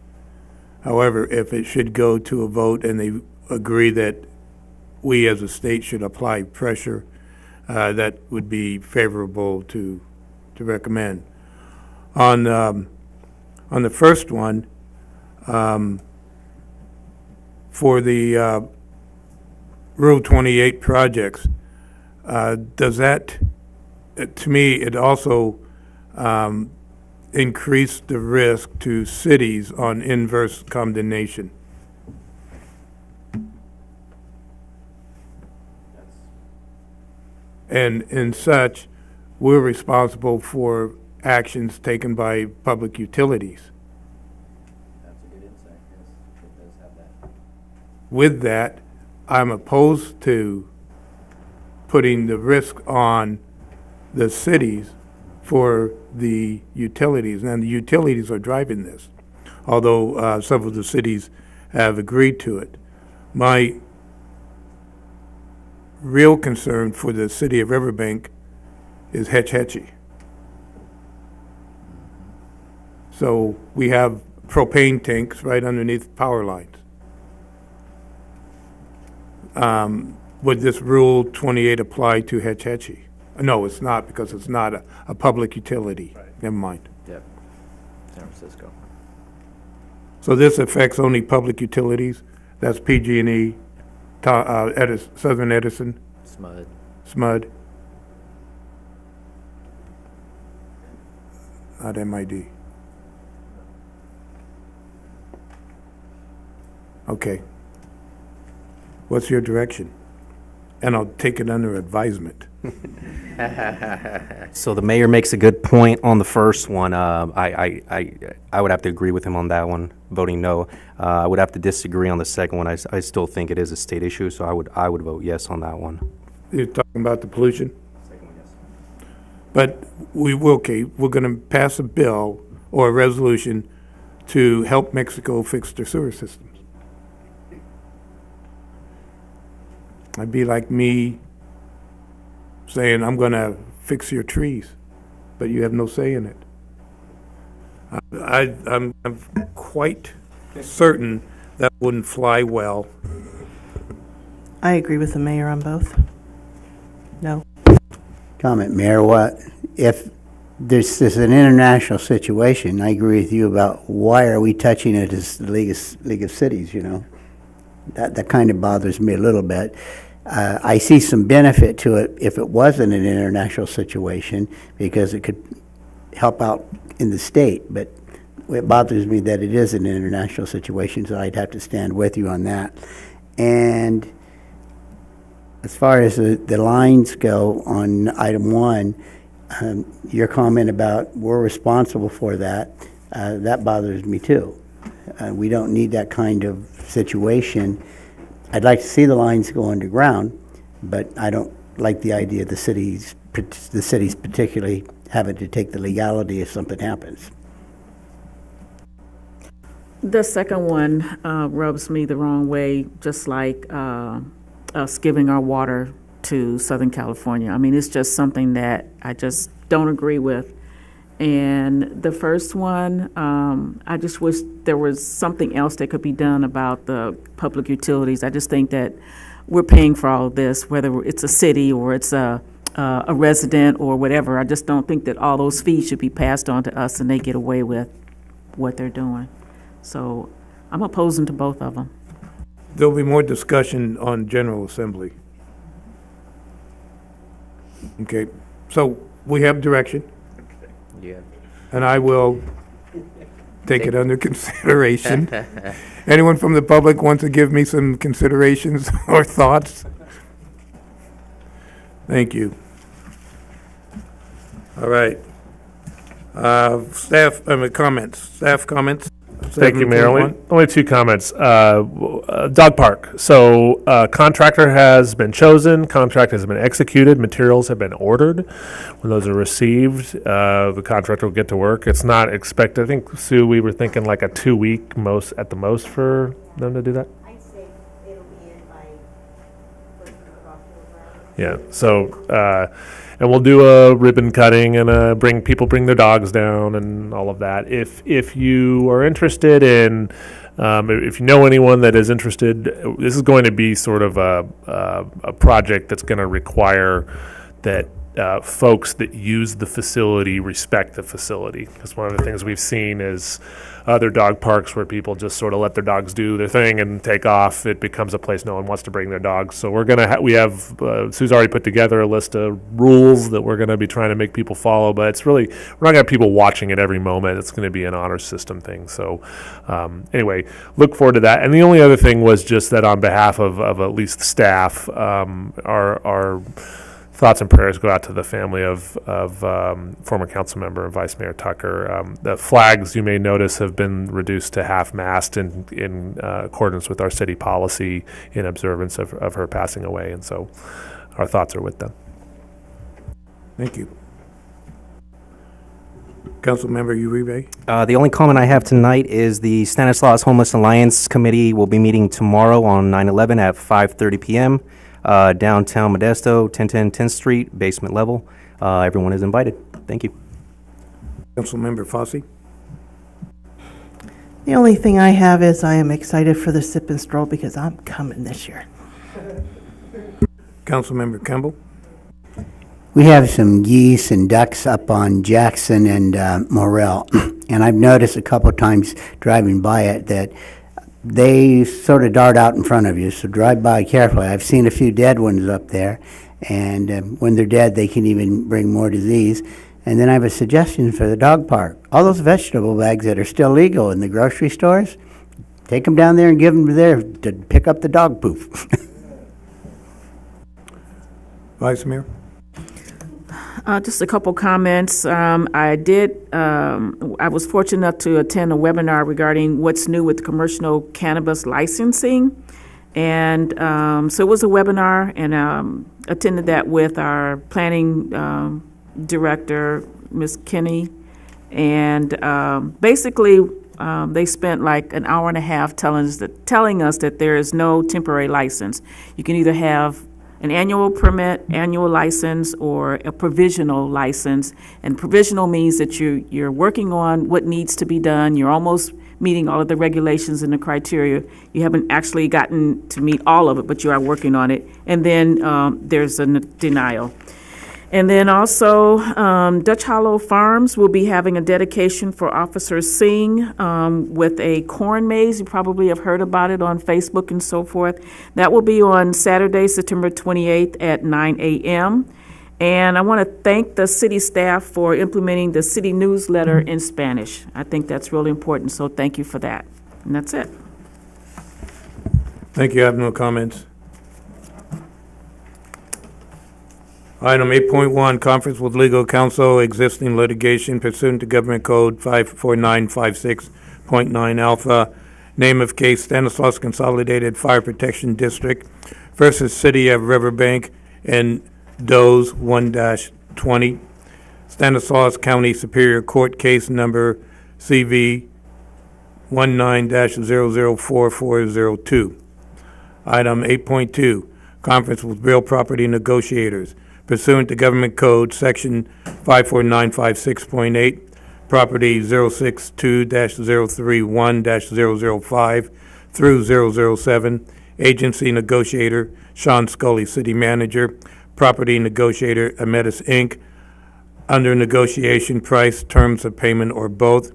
However, if it should go to a vote and they agree that we as a state should apply pressure, that would be favorable to recommend. On the first one, for the Rule 28 projects, does that, to me, it also increase the risk to cities on inverse condemnation? And in such, we're responsible for actions taken by public utilities. That's a good insight, yes, it does have that. With that, I'm opposed to putting the risk on the cities for the utilities. And the utilities are driving this, although some of the cities have agreed to it. My real concern for the city of Riverbank is Hetch Hetchy. So we have propane tanks right underneath power lines. Would this Rule 28 apply to Hetch Hetchy? No, it's not, because it's not a public utility. Right. Never mind. Yep. San Francisco. So this affects only public utilities? That's PG&E, Southern Edison? SMUD. Not MID. Okay. What's your direction? And I'll take it under advisement. So the mayor makes a good point on the first one. I would have to agree with him on that one, voting no. I would have to disagree on the second one. I still think it is a state issue, so I would vote yes on that one. You're talking about the pollution? Second one, yes. But we're going to pass a bill or a resolution to help Mexico fix their sewer systems. It'd be like me saying, I'm going to fix your trees, but you have no say in it. I'm quite certain that wouldn't fly well. I agree with the mayor on both. No. Comment, Mayor. What if this is an international situation? I agree with you about why are we touching it as the League of Cities, you know? That kind of bothers me a little bit. I see some benefit to it if it wasn't an international situation, because it could help out in the state, but it bothers me that it is an international situation, so I'd have to stand with you on that. And as far as the lines go on item 1, your comment about we're responsible for that, that bothers me too. We don't need that kind of situation. I'd like to see the lines go underground, but I don't like the idea of the cities particularly having to take the legality if something happens. The second one rubs me the wrong way, just like us giving our water to Southern California. I mean, it's just something that I just don't agree with. And the first one, I just wish there was something else that could be done about the public utilities. I just think that we're paying for all of this, whether it's a city or it's a resident or whatever. I just don't think that all those fees should be passed on to us and they get away with what they're doing. So I'm opposing to both of them. There'll be more discussion on General Assembly. Okay, so we have direction. Yeah. And I will take it under consideration. Anyone from the public want to give me some considerations or thoughts? Thank you. All right. Staff comments. Staff comments. Thank you, Mayor. Only 2 comments. Dog park. So contractor has been chosen, contract has been executed, materials have been ordered. When those are received, the contractor will get to work. It's not expected. I think, Sue, we were thinking like a 2-week at the most for them to do that. I'd say it'll be in by first week of October. Yeah. So and we'll do a ribbon cutting and bring their dogs down and all of that. If you are interested in, if you know anyone that is interested, this is going to be sort of a project that's going to require that folks that use the facility respect the facility. Because one of the things we've seen is other dog parks where people just sort of let their dogs do their thing and take off. It becomes a place no one wants to bring their dogs. So we're gonna we have Sue's already put together a list of rules that we're gonna be trying to make people follow. But it's really, we're not gonna have people watching at every moment. It's gonna be an honor system thing. So anyway, look forward to that. And the only other thing was just that on behalf of at least staff, our thoughts and prayers go out to the family of former council member and Vice Mayor Tucker. The flags, you may notice, have been reduced to half-mast in accordance with our city policy in observance of her passing away. And so our thoughts are with them. Thank you. Councilmember Uribe. The only comment I have tonight is the Stanislaus Homeless Alliance Committee will be meeting tomorrow on 9/11 at 5:30 p.m. Downtown Modesto, 1010 10th Street, basement level. Everyone is invited. Thank you. Councilmember Fossey. The only thing I have is I am excited for the sip and stroll because I'm coming this year. Councilmember Campbell. We have some geese and ducks up on Jackson and Morel, and I've noticed a couple times driving by it that they sort of dart out in front of you, so drive by carefully. I've seen a few dead ones up there, and when they're dead, they can even bring more disease. And then I have a suggestion for the dog park. All those vegetable bags that are still legal in the grocery stores, take them down there and give them there to pick up the dog poop. Vice Mayor. Just a couple comments. I was fortunate enough to attend a webinar regarding what's new with commercial cannabis licensing. And so it was a webinar, and attended that with our planning director, Ms. Kinney. And basically, they spent like an hour and a half telling us that there is no temporary license. You can either have an annual permit, annual license, or a provisional license. And provisional means that you're working on what needs to be done. You're almost meeting all of the regulations and the criteria. You haven't actually gotten to meet all of it, but you are working on it. And then there's a denial. And then also, Dutch Hollow Farms will be having a dedication for Officer Singh with a corn maze. You probably have heard about it on Facebook and so forth. That will be on Saturday, September 28th at 9 a.m. And I want to thank the city staff for implementing the city newsletter in Spanish. I think that's really important, so thank you for that. And that's it. Thank you. I have no comments. Item 8.1, conference with legal counsel, existing litigation pursuant to Government Code 54956.9 Alpha. Name of case, Stanislaus Consolidated Fire Protection District versus City of Riverbank and Doe's 1-20. Stanislaus County Superior Court case number CV 19-004402. Item 8.2, conference with real property negotiators. Pursuant to Government Code, Section 54956.8, Property 062-031-005 through 007, Agency Negotiator Sean Scully, City Manager, Property Negotiator Ametis Inc., under negotiation, price, terms of payment, or both.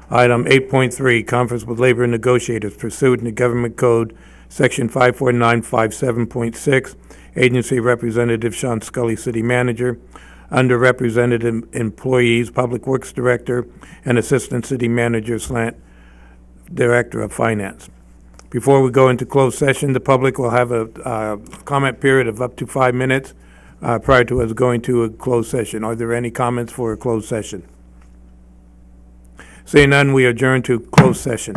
Item 8.3, conference with labor negotiators. Pursuant to Government Code, Section 54957.6, Agency Representative Sean Scully, City Manager, Underrepresented Employees, Public Works Director, and Assistant City Manager / Director of Finance. Before we go into closed session, the public will have a comment period of up to 5 minutes prior to us going to a closed session. Are there any comments for a closed session? Seeing none, we adjourn to closed session.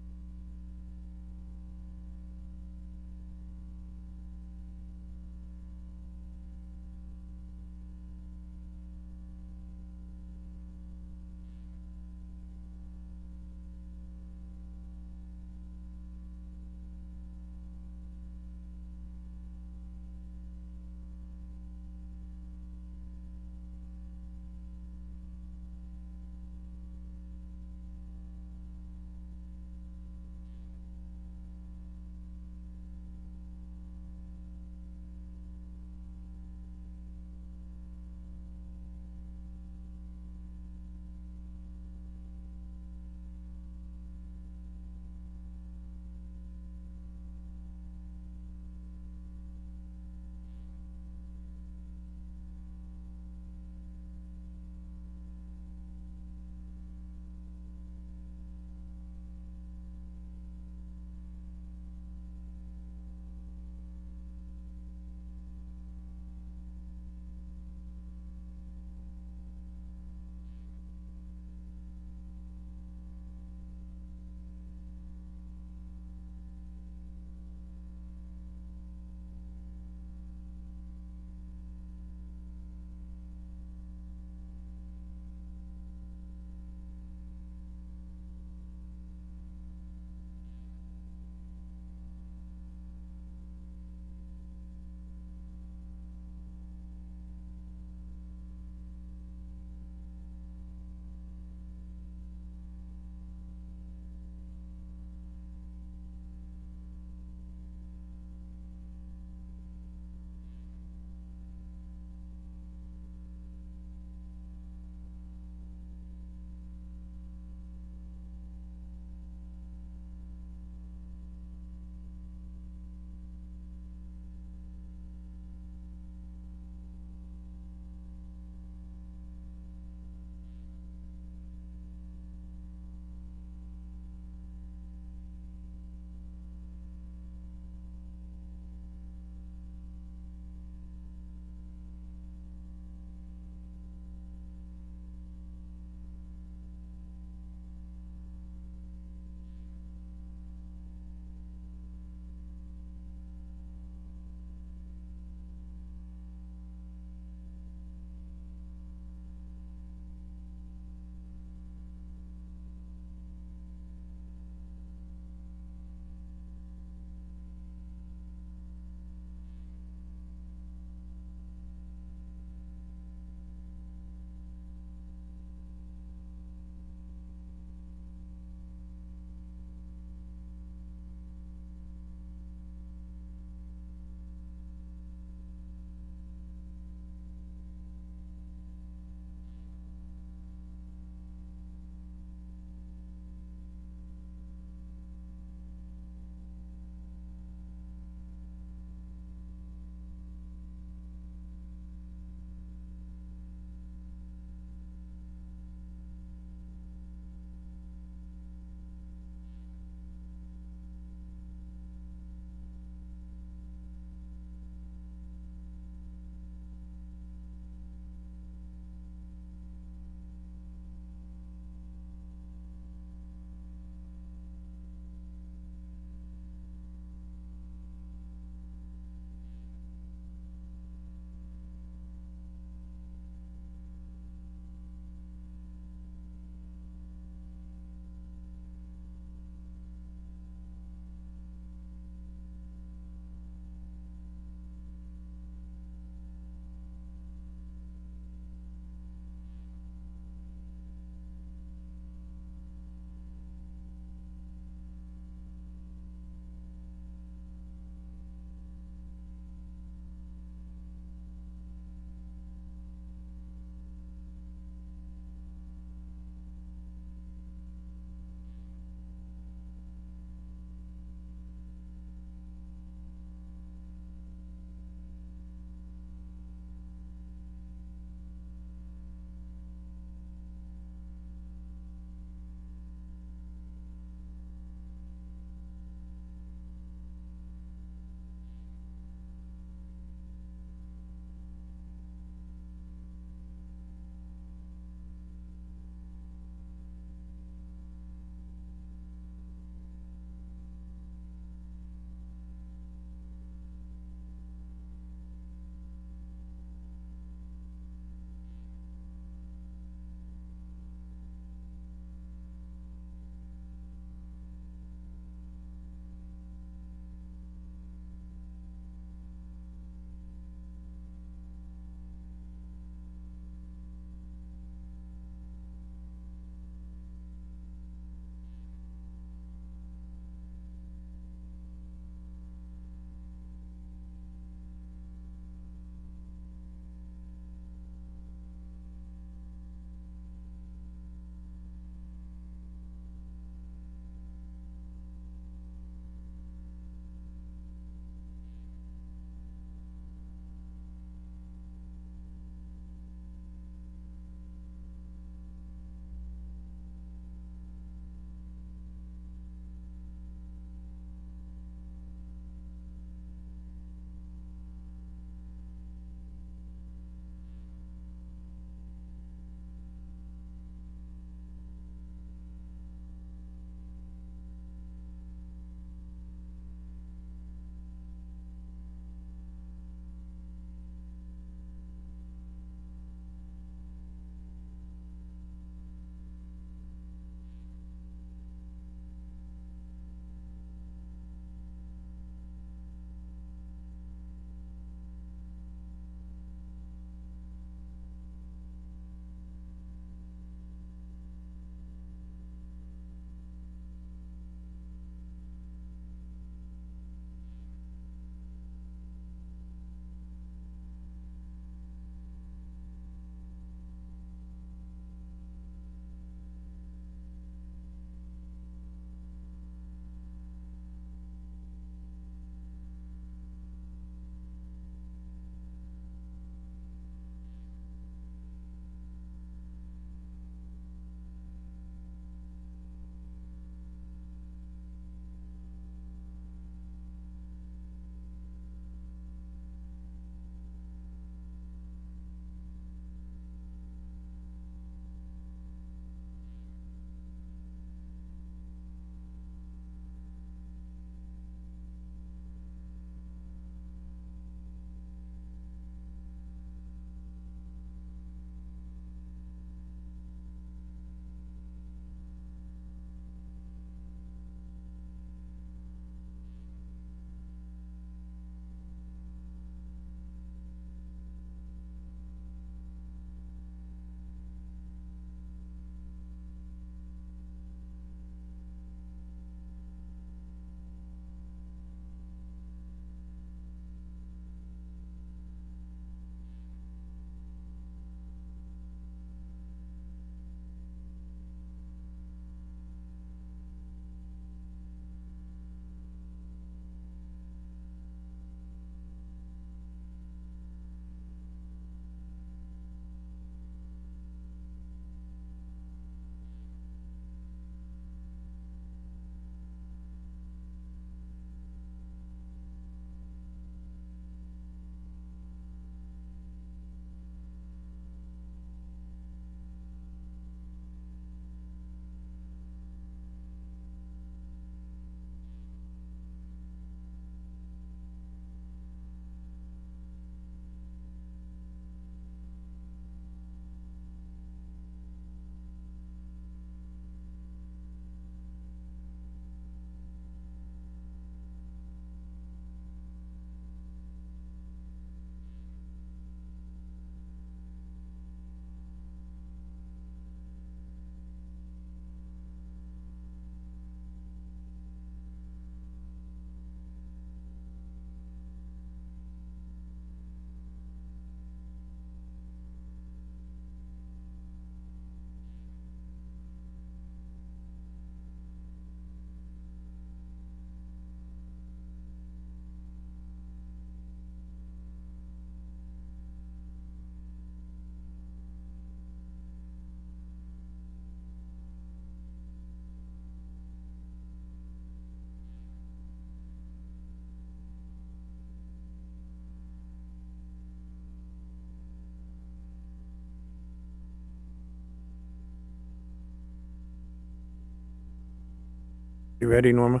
You ready, Norma?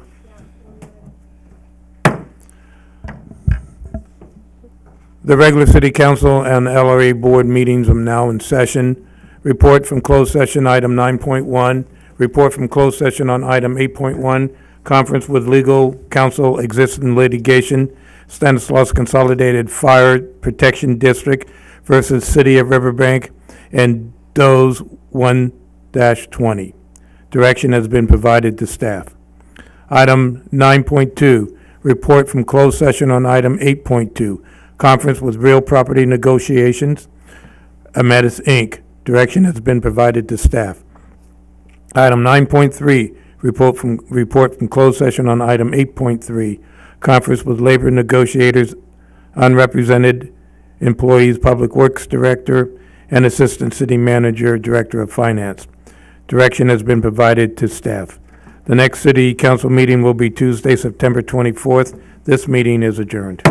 The regular City Council and LRA Board meetings are now in session. Report from closed session, item 9.1. Report from closed session on item 8.1. Conference with legal counsel, existing litigation, Stanislaus Consolidated Fire Protection District versus City of Riverbank and Doe's 1-20. Direction has been provided to staff. Item 9.2, report from closed session on item 8.2, conference with real property negotiations, Ametis Inc. Direction has been provided to staff. Item 9.3, report from closed session on item 8.3, conference with labor negotiators, unrepresented employees, Public Works Director, and Assistant City Manager, Director of Finance. Direction has been provided to staff. The next City Council meeting will be Tuesday, September 24th. This meeting is adjourned.